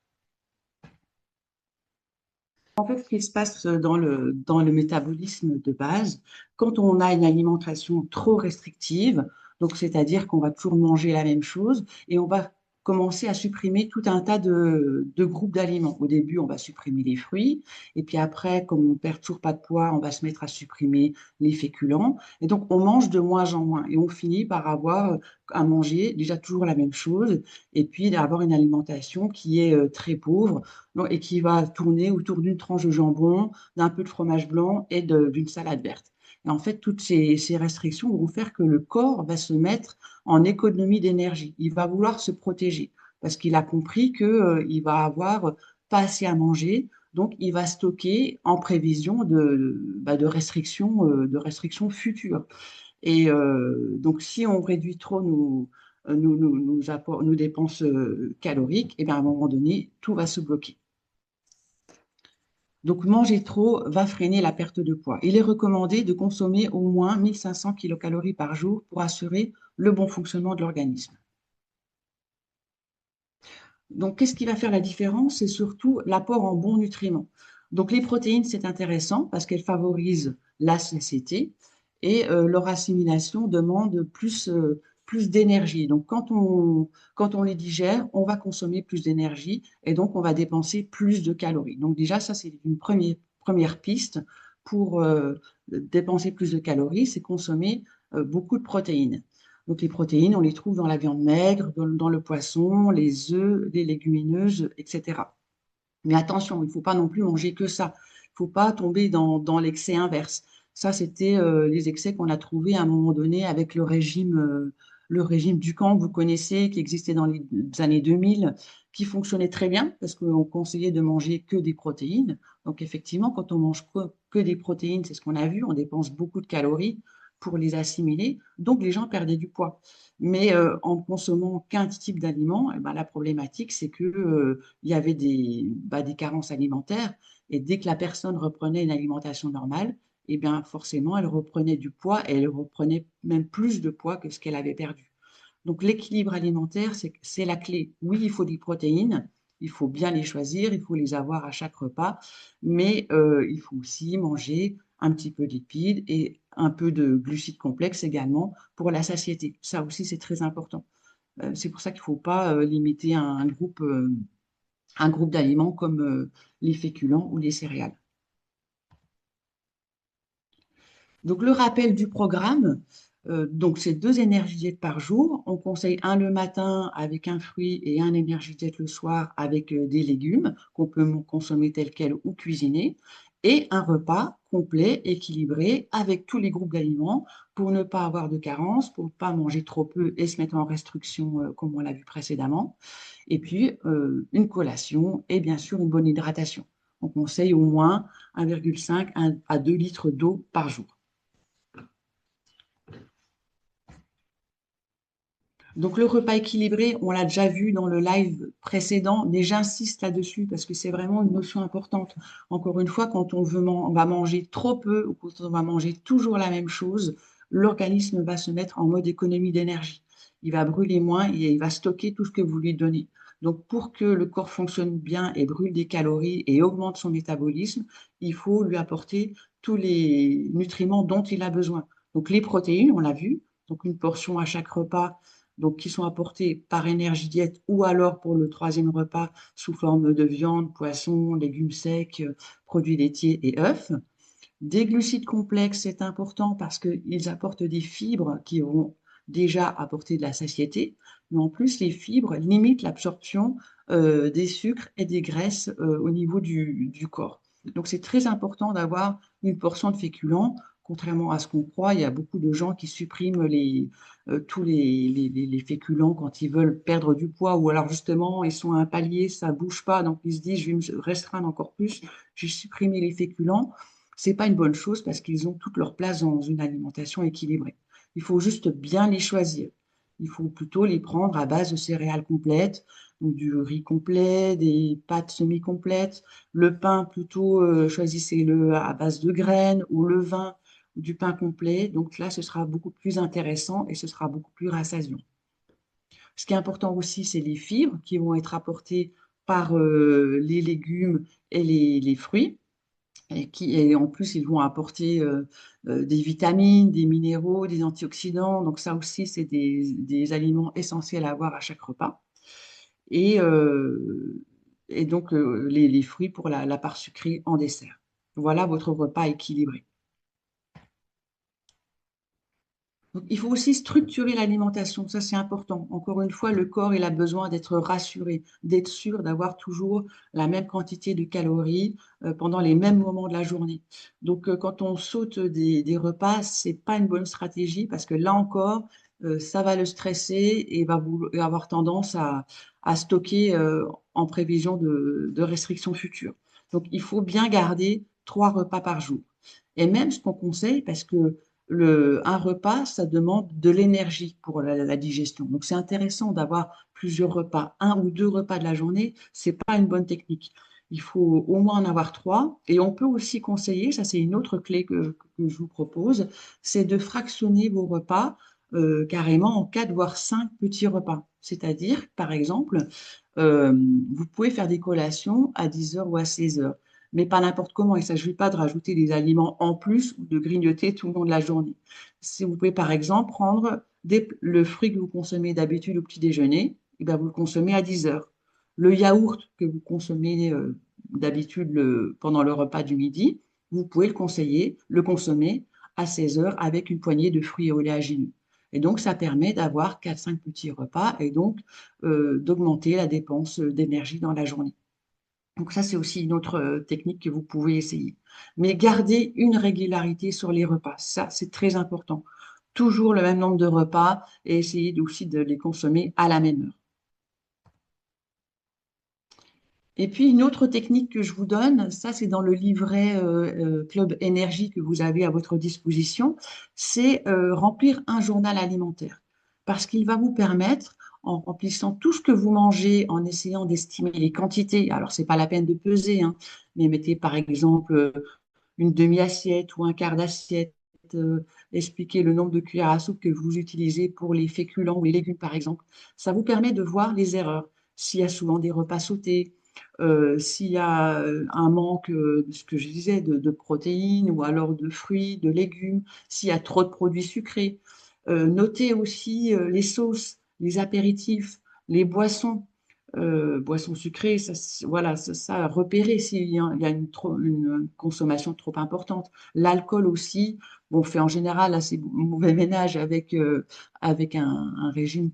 Speaker 1: En fait, ce qui se passe dans le métabolisme de base, quand on a une alimentation trop restrictive, donc c'est-à-dire qu'on va toujours manger la même chose et on va commencer à supprimer tout un tas de groupes d'aliments. Au début, on va supprimer les fruits et puis après, comme on perd toujours pas de poids, on va se mettre à supprimer les féculents. Et donc, on mange de moins en moins et on finit par avoir à manger déjà toujours la même chose et puis d'avoir une alimentation qui est très pauvre et qui va tourner autour d'une tranche de jambon, d'un peu de fromage blanc et d'une salade verte. Et en fait, toutes ces restrictions vont faire que le corps va se mettre en économie d'énergie. Il va vouloir se protéger parce qu'il a compris qu'il va avoir pas assez à manger, donc il va stocker en prévision de restrictions futures. Et donc, si on réduit trop nos dépenses caloriques, et bien à un moment donné, tout va se bloquer. Donc, manger trop va freiner la perte de poids. Il est recommandé de consommer au moins 1500 kilocalories par jour pour assurer le bon fonctionnement de l'organisme. Donc, qu'est-ce qui va faire la différence? C'est surtout l'apport en bons nutriments. Donc, les protéines, c'est intéressant parce qu'elles favorisent la satiété et leur assimilation demande plus d'énergie. Donc, quand on les digère, on va consommer plus d'énergie et donc on va dépenser plus de calories. Donc, déjà, ça, c'est une première piste pour dépenser plus de calories, c'est consommer beaucoup de protéines. Donc, les protéines, on les trouve dans la viande maigre, dans le poisson, les œufs, les légumineuses, etc. Mais attention, il ne faut pas non plus manger que ça. Il ne faut pas tomber dans l'excès inverse. Ça, c'était les excès qu'on a trouvés à un moment donné avec le régime Dukan, que vous connaissez, qui existait dans les années 2000, qui fonctionnait très bien parce qu'on conseillait de manger que des protéines. Donc, effectivement, quand on mange que des protéines, c'est ce qu'on a vu, on dépense beaucoup de calories pour les assimiler. Donc, les gens perdaient du poids. Mais en consommant qu'un type d'aliment, eh ben, la problématique, c'est que il y avait des carences alimentaires. Et dès que la personne reprenait une alimentation normale, eh bien, forcément, elle reprenait du poids et elle reprenait même plus de poids que ce qu'elle avait perdu. Donc, l'équilibre alimentaire, c'est la clé. Oui, il faut des protéines, il faut bien les choisir, il faut les avoir à chaque repas, mais il faut aussi manger un petit peu de lipides et un peu de glucides complexes également pour la satiété. Ça aussi, c'est très important. C'est pour ça qu'il ne faut pas limiter un groupe d'aliments comme les féculents ou les céréales. Donc, le rappel du programme, donc c'est 2 énergétiques par jour. On conseille un le matin avec un fruit et un énergétique le soir avec des légumes qu'on peut consommer tel quel ou cuisiner. Et un repas complet, équilibré, avec tous les groupes d'aliments pour ne pas avoir de carence, pour ne pas manger trop peu et se mettre en restriction comme on l'a vu précédemment. Et puis, une collation et bien sûr une bonne hydratation. On conseille au moins 1,5 à 2 litres d'eau par jour. Donc le repas équilibré, on l'a déjà vu dans le live précédent, mais j'insiste là-dessus parce que c'est vraiment une notion importante. Encore une fois, quand on va manger trop peu ou quand on va manger toujours la même chose, l'organisme va se mettre en mode économie d'énergie. Il va brûler moins et il va stocker tout ce que vous lui donnez. Donc, pour que le corps fonctionne bien et brûle des calories et augmente son métabolisme, il faut lui apporter tous les nutriments dont il a besoin. Donc, les protéines, on l'a vu, donc une portion à chaque repas, donc qui sont apportées par énergie diète ou alors pour le troisième repas sous forme de viande, poisson, légumes secs, produits laitiers et œufs. Des glucides complexes, c'est important parce qu'ils apportent des fibres qui vont déjà apporter de la satiété, mais en plus, les fibres limitent l'absorption des sucres et des graisses au niveau du corps. Donc, c'est très important d'avoir une portion de féculents. Contrairement à ce qu'on croit, il y a beaucoup de gens qui suppriment tous les féculents quand ils veulent perdre du poids ou alors justement, ils sont à un palier, ça ne bouge pas, donc ils se disent, je vais me restreindre encore plus, je vais supprimer les féculents. C'est pas une bonne chose parce qu'ils ont toute leur place dans une alimentation équilibrée. Il faut juste bien les choisir. Il faut plutôt les prendre à base de céréales complètes, donc du riz complet, des pâtes semi-complètes. Le pain, plutôt, choisissez-le à base de graines ou le vin ou du pain complet. Donc là, ce sera beaucoup plus intéressant et ce sera beaucoup plus rassasiant. Ce qui est important aussi, c'est les fibres qui vont être apportées par les légumes et les fruits et en plus, ils vont apporter des vitamines, des minéraux, des antioxydants. Donc ça aussi, c'est des aliments essentiels à avoir à chaque repas. Et, euh, et donc, les fruits pour la part sucrée en dessert. Voilà votre repas équilibré. Donc, il faut aussi structurer l'alimentation, ça c'est important. Encore une fois, le corps, il a besoin d'être rassuré, d'être sûr d'avoir toujours la même quantité de calories pendant les mêmes moments de la journée. Donc, quand on saute des repas, c'est pas une bonne stratégie parce que là encore, ça va le stresser et et avoir tendance à stocker en prévision de restrictions futures. Donc, il faut bien garder 3 repas par jour. Et même ce qu'on conseille, parce que un repas, ça demande de l'énergie pour la digestion. Donc, c'est intéressant d'avoir plusieurs repas. 1 ou 2 repas de la journée, c'est pas une bonne technique. Il faut au moins en avoir 3. Et on peut aussi conseiller, ça c'est une autre clé que je vous propose, c'est de fractionner vos repas carrément en 4 voire 5 petits repas. C'est-à-dire, par exemple, euh, vous pouvez faire des collations à 10 heures ou à 16 heures, mais pas n'importe comment. Il ne s'agit pas de rajouter des aliments en plus ou de grignoter tout le long de la journée. Si vous pouvez, par exemple, prendre le fruit que vous consommez d'habitude au petit déjeuner, et bien vous le consommez à 10 heures. Le yaourt que vous consommez d'habitude pendant le repas du midi, vous pouvez le consommer à 16 heures avec une poignée de fruits oléagineux. Et donc, ça permet d'avoir 4 5 petits repas et donc d'augmenter la dépense d'énergie dans la journée. Donc ça, c'est aussi une autre technique que vous pouvez essayer. Mais gardez une régularité sur les repas. Ça, c'est très important. Toujours le même nombre de repas et essayez aussi de les consommer à la même heure. Et puis, une autre technique que je vous donne, ça, c'est dans le livret Club Énergie que vous avez à votre disposition, c'est remplir un journal alimentaire. Parce qu'il va vous permettre, en remplissant tout ce que vous mangez, en essayant d'estimer les quantités, alors c'est pas la peine de peser, hein, mais mettez par exemple une demi-assiette ou un quart d'assiette, expliquez le nombre de cuillères à soupe que vous utilisez pour les féculents ou les légumes, par exemple. Ça vous permet de voir les erreurs. S'il y a souvent des repas sautés, s'il y a un manque de ce que je disais, de protéines ou alors de fruits, de légumes, s'il y a trop de produits sucrés. Notez aussi les sauces, les apéritifs, les boissons. Boissons sucrées, ça, voilà, ça repérer s'il y a une consommation trop importante. L'alcool aussi, bon, on fait en général assez mauvais ménage avec un régime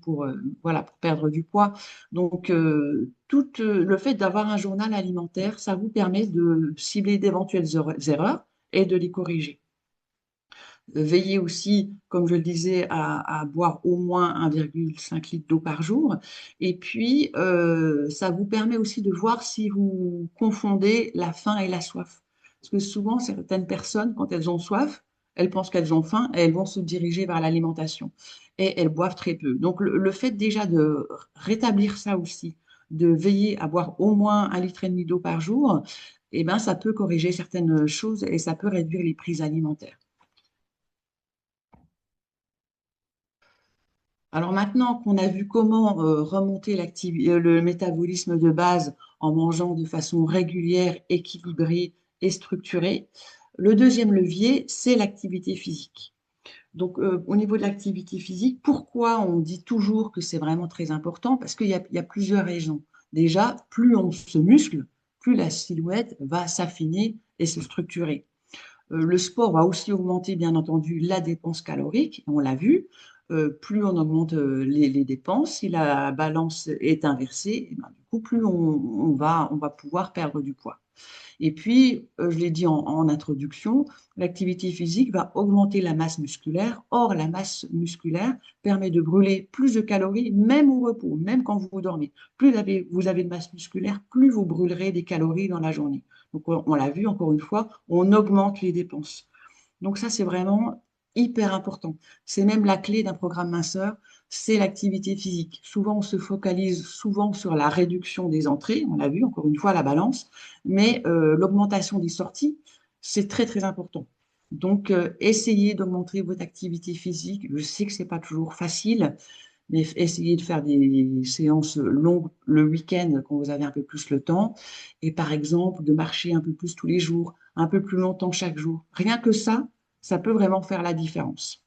Speaker 1: voilà, pour perdre du poids. Donc, le fait d'avoir un journal alimentaire, ça vous permet de cibler d'éventuelles erreurs et de les corriger. Veillez aussi, comme je le disais, à boire au moins 1,5 litre d'eau par jour. Et puis, ça vous permet aussi de voir si vous confondez la faim et la soif. Parce que souvent, certaines personnes, quand elles ont soif, elles pensent qu'elles ont faim et elles vont se diriger vers l'alimentation. Et elles boivent très peu. Donc, le fait déjà de rétablir ça aussi, de veiller à boire au moins 1,5 litre d'eau par jour, eh ben, ça peut corriger certaines choses et ça peut réduire les prises alimentaires. Alors maintenant qu'on a vu comment remonter le métabolisme de base en mangeant de façon régulière, équilibrée et structurée, le deuxième levier, c'est l'activité physique. Donc, au niveau de l'activité physique, pourquoi on dit toujours que c'est vraiment très important? Parce qu'il y a plusieurs raisons. Déjà, plus on se muscle, plus la silhouette va s'affiner et se structurer. Le sport va aussi augmenter, bien entendu, la dépense calorique, on l'a vu. Plus on augmente les dépenses, si la balance est inversée, eh ben, du coup, plus on va pouvoir perdre du poids. Et puis, je l'ai dit en introduction, l'activité physique va augmenter la masse musculaire. Or, la masse musculaire permet de brûler plus de calories, même au repos, même quand vous dormez. Plus vous avez de masse musculaire, plus vous brûlerez des calories dans la journée. Donc, on l'a vu, encore une fois, on augmente les dépenses. Donc ça, c'est vraiment hyper important. C'est même la clé d'un programme minceur, c'est l'activité physique. Souvent, on se focalise souvent sur la réduction des entrées, on l'a vu, encore une fois, la balance, mais l'augmentation des sorties, c'est très, très important. Donc, essayez d'augmenter votre activité physique. Je sais que c'est pas toujours facile, mais essayez de faire des séances longues le week-end quand vous avez un peu plus le temps. Et par exemple, de marcher un peu plus tous les jours, un peu plus longtemps chaque jour. Rien que ça peut vraiment faire la différence.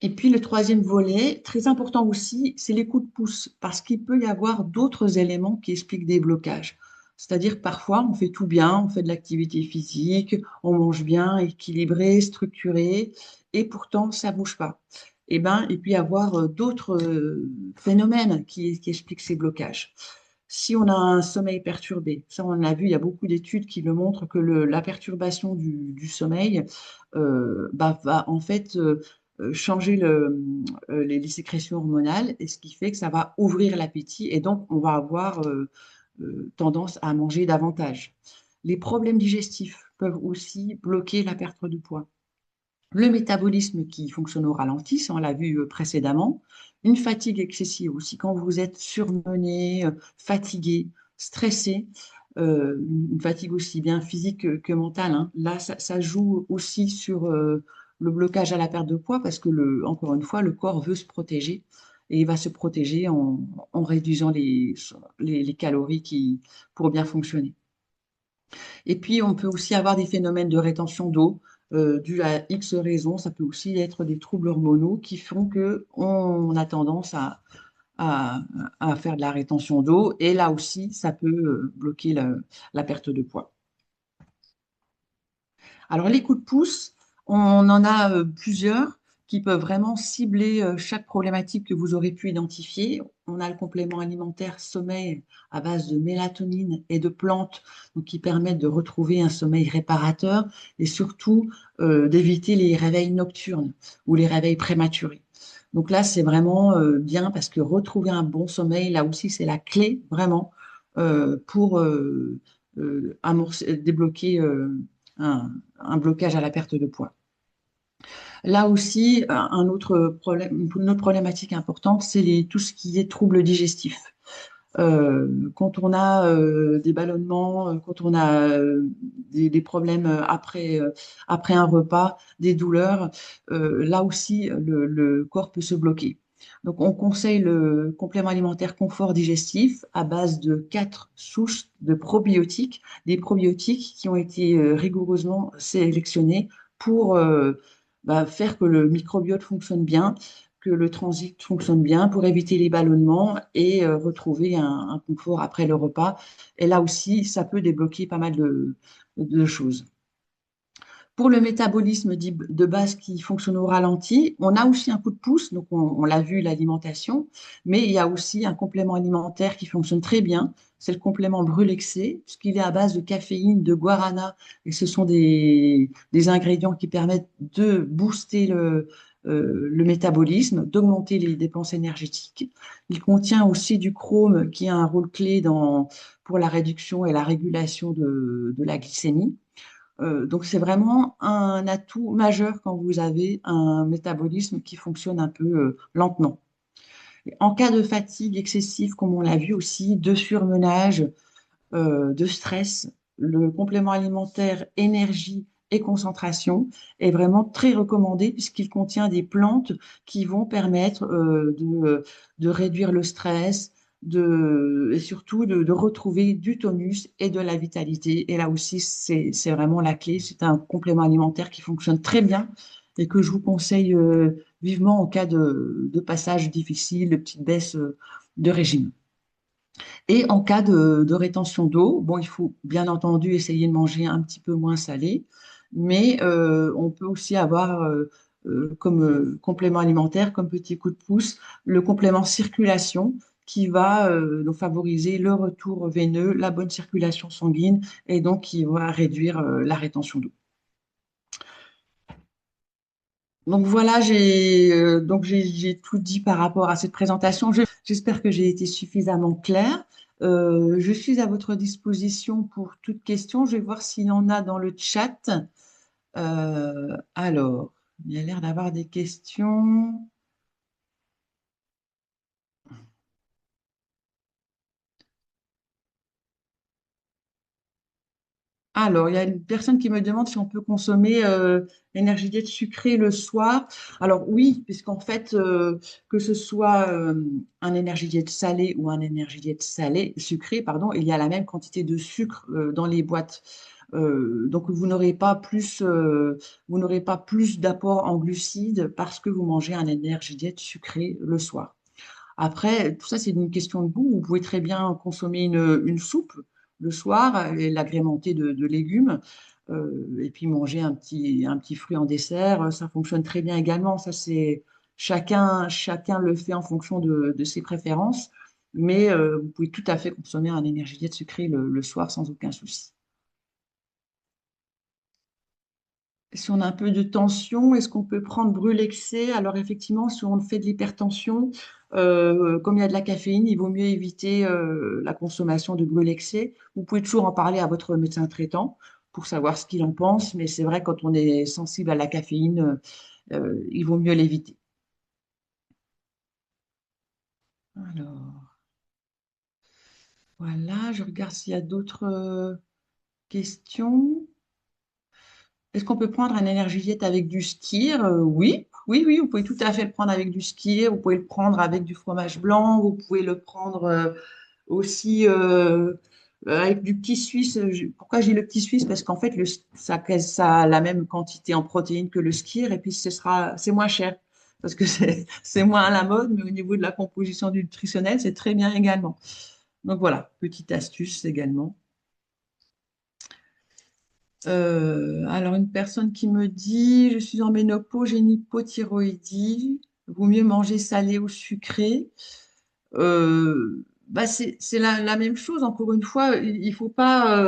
Speaker 1: Et puis le troisième volet, très important aussi, c'est les coups de pouce, parce qu'il peut y avoir d'autres éléments qui expliquent des blocages. C'est-à-dire que parfois, on fait tout bien, on fait de l'activité physique, on mange bien, équilibré, structuré, et pourtant, ça ne bouge pas. Et ben, il peut y avoir d'autres phénomènes qui expliquent ces blocages. Si on a un sommeil perturbé, ça on l'a vu, il y a beaucoup d'études qui le montrent que la perturbation du sommeil va en fait changer les sécrétions hormonales, et ce qui fait que ça va ouvrir l'appétit et donc on va avoir tendance à manger davantage. Les problèmes digestifs peuvent aussi bloquer la perte de poids. Le métabolisme qui fonctionne au ralenti, ça on l'a vu précédemment. Une fatigue excessive aussi, quand vous êtes surmené, fatigué, stressé, une fatigue aussi bien physique que mentale, hein. Là, ça joue aussi sur le blocage à la perte de poids parce que, encore une fois, le corps veut se protéger et il va se protéger en réduisant les calories pour bien fonctionner. Et puis, on peut aussi avoir des phénomènes de rétention d'eau dus à X raisons. Ça peut aussi être des troubles hormonaux qui font qu'on a tendance à, à faire de la rétention d'eau. Et là aussi, ça peut bloquer la perte de poids. Alors, les coups de pouce, on en a plusieurs qui peuvent vraiment cibler chaque problématique que vous aurez pu identifier. On a le complément alimentaire sommeil à base de mélatonine et de plantes, donc qui permettent de retrouver un sommeil réparateur et surtout d'éviter les réveils nocturnes ou les réveils prématurés. Donc là, c'est vraiment bien parce que retrouver un bon sommeil, là aussi, c'est la clé vraiment pour débloquer un blocage à la perte de poids. Là aussi, une autre problématique importante, c'est tout ce qui est troubles digestifs. Quand on a des ballonnements, quand on a des problèmes après un repas, des douleurs, là aussi, le corps peut se bloquer. Donc, on conseille le complément alimentaire confort digestif à base de 4 souches de probiotiques, des probiotiques qui ont été rigoureusement sélectionnés pour faire que le microbiote fonctionne bien, que le transit fonctionne bien pour éviter les ballonnements et retrouver un confort après le repas. Et là aussi, ça peut débloquer pas mal de choses. Pour le métabolisme dit de base qui fonctionne au ralenti, on a aussi un coup de pouce, donc on l'a vu, l'alimentation, mais il y a aussi un complément alimentaire qui fonctionne très bien, c'est le complément Brulexé, puisqu'il est à base de caféine, de guarana, et ce sont des ingrédients qui permettent de booster le métabolisme, d'augmenter les dépenses énergétiques. Il contient aussi du chrome qui a un rôle clé pour la réduction et la régulation de la glycémie. Donc, c'est vraiment un atout majeur quand vous avez un métabolisme qui fonctionne un peu lentement. Et en cas de fatigue excessive, comme on l'a vu aussi, de surmenage, de stress, le complément alimentaire énergie et concentration est vraiment très recommandé puisqu'il contient des plantes qui vont permettre de réduire le stress, et surtout de retrouver du tonus et de la vitalité. Et là aussi, c'est vraiment la clé. C'est un complément alimentaire qui fonctionne très bien et que je vous conseille vivement en cas de passage difficile, de petite baisse de régime. Et en cas de rétention d'eau, bon, il faut bien entendu essayer de manger un petit peu moins salé, mais on peut aussi avoir comme complément alimentaire, comme petit coup de pouce, le complément circulation qui va donc favoriser le retour veineux, la bonne circulation sanguine et donc qui va réduire la rétention d'eau. Donc voilà, j'ai tout dit par rapport à cette présentation. J'espère que j'ai été suffisamment claire. Je suis à votre disposition pour toute question. Je vais voir s'il y en a dans le chat. Alors, il y a l'air d'avoir des questions. Alors, il y a une personne qui me demande si on peut consommer l'énergie diète sucrée le soir. Alors oui, puisqu'en fait, que ce soit un énergie diète salé ou un énergie diète sucré, pardon, il y a la même quantité de sucre dans les boîtes. Donc vous n'aurez pas plus d'apport en glucides parce que vous mangez un énergie diète sucré le soir. Après, tout ça, c'est une question de goût. Vous pouvez très bien consommer une soupe le soir et l'agrémenter de légumes et puis manger un petit fruit en dessert. Ça fonctionne très bien également. Ça, c'est chacun le fait en fonction de ses préférences. Mais vous pouvez tout à fait consommer un énergétique sucré le soir sans aucun souci. Si on a un peu de tension, est-ce qu'on peut prendre Brulexé? Alors effectivement, si on fait de l'hypertension, comme il y a de la caféine, il vaut mieux éviter la consommation de Brulexé. Vous pouvez toujours en parler à votre médecin traitant pour savoir ce qu'il en pense, mais c'est vrai quand on est sensible à la caféine, il vaut mieux l'éviter. Alors, voilà, je regarde s'il y a d'autres questions. Est-ce qu'on peut prendre un énergétique avec du skyr? Oui, oui, oui, vous pouvez tout à fait le prendre avec du skyr, vous pouvez le prendre avec du fromage blanc, vous pouvez le prendre aussi avec du petit suisse. Pourquoi j'ai le petit suisse? Parce qu'en fait, ça a la même quantité en protéines que le skyr et puis c'est moins cher parce que c'est moins à la mode, mais au niveau de la composition nutritionnelle, c'est très bien également. Donc voilà, petite astuce également. Alors, une personne qui me dit, je suis en ménopause, j'ai une hypothyroïdie, vaut mieux manger salé ou sucré. Bah c'est la même chose, encore une fois, il faut pas,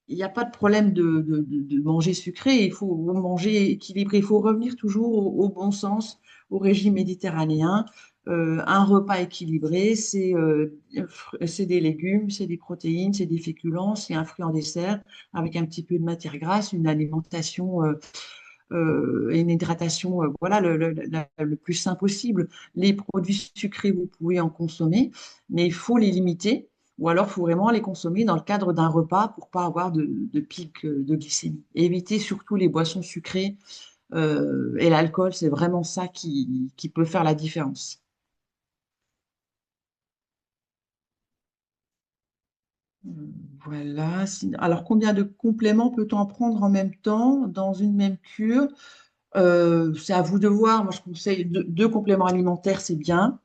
Speaker 1: il n'y a pas de problème de manger sucré, il faut manger équilibré, il faut revenir toujours au bon sens, au régime méditerranéen. Un repas équilibré, c'est des légumes, c'est des protéines, c'est des féculents, c'est un fruit en dessert avec un petit peu de matière grasse, une alimentation et une hydratation, voilà, le plus sain possible. Les produits sucrés, vous pouvez en consommer, mais il faut les limiter, ou alors il faut vraiment les consommer dans le cadre d'un repas pour pas avoir de pic de glycémie. Et éviter surtout les boissons sucrées et l'alcool, c'est vraiment ça qui peut faire la différence. Voilà. Alors, combien de compléments peut-on en prendre en même temps dans une même cure? C'est à vous de voir. Moi, je conseille deux compléments alimentaires, c'est bien.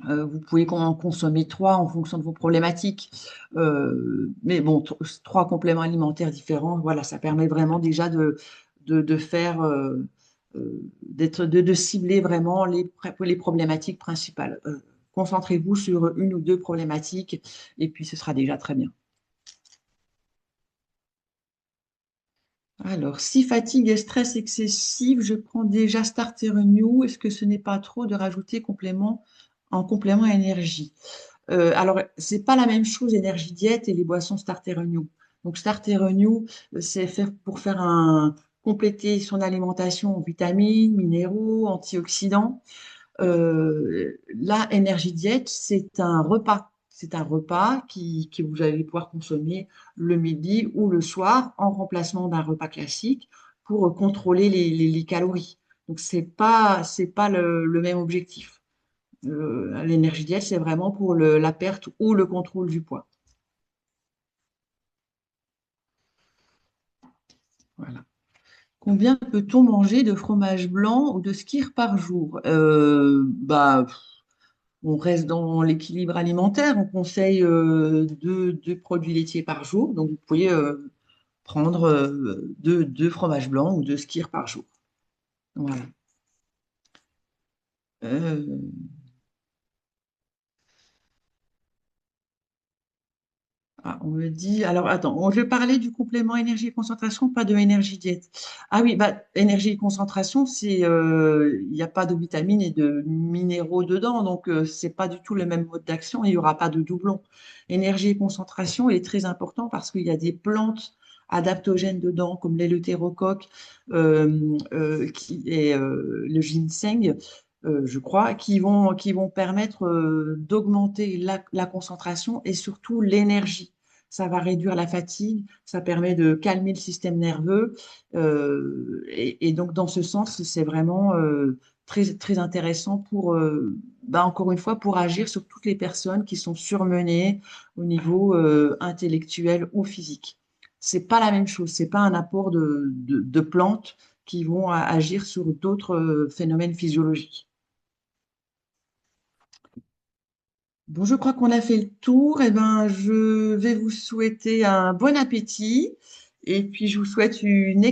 Speaker 1: Vous pouvez en consommer trois en fonction de vos problématiques. Mais bon, trois compléments alimentaires différents, voilà, ça permet vraiment déjà de faire, de cibler vraiment les problématiques principales. Concentrez-vous sur une ou deux problématiques et puis ce sera déjà très bien. Alors, si fatigue et stress excessif, je prends déjà Starter Renew. Est-ce que ce n'est pas trop de rajouter en complément énergie? Alors, c'est pas la même chose, énergie diète et les boissons Starter Renew. Donc, Starter Renew, c'est pour faire compléter son alimentation en vitamines, minéraux, antioxydants. La énergie diète, c'est un repas. C'est un repas que vous allez pouvoir consommer le midi ou le soir en remplacement d'un repas classique pour contrôler les calories. Donc, c'est pas le même objectif. L'énergie diète, c'est vraiment pour la perte ou le contrôle du poids. Voilà. Combien peut-on manger de fromage blanc ou de skyr par jour? On reste dans l'équilibre alimentaire. On conseille deux produits laitiers par jour. Donc, vous pouvez prendre deux fromages blancs ou deux skyrs par jour. Voilà. Euh, on me dit, alors attends, je vais parler du complément énergie et concentration, pas de énergie diète. Ah oui, bah, énergie et concentration, il n'y a pas de vitamines et de minéraux dedans, donc c'est pas du tout le même mode d'action, il n'y aura pas de doublon. Énergie et concentration est très important parce qu'il y a des plantes adaptogènes dedans, comme l'éleutérocoque et le ginseng. Je crois, qui vont permettre d'augmenter la concentration et surtout l'énergie. Ça va réduire la fatigue, ça permet de calmer le système nerveux. Et donc, dans ce sens, c'est vraiment très intéressant pour, encore une fois, pour agir sur toutes les personnes qui sont surmenées au niveau intellectuel ou physique. C'est pas la même chose, c'est pas un apport de plantes qui vont agir sur d'autres phénomènes physiologiques. Bon, je crois qu'on a fait le tour. Eh ben, je vais vous souhaiter un bon appétit et puis je vous souhaite une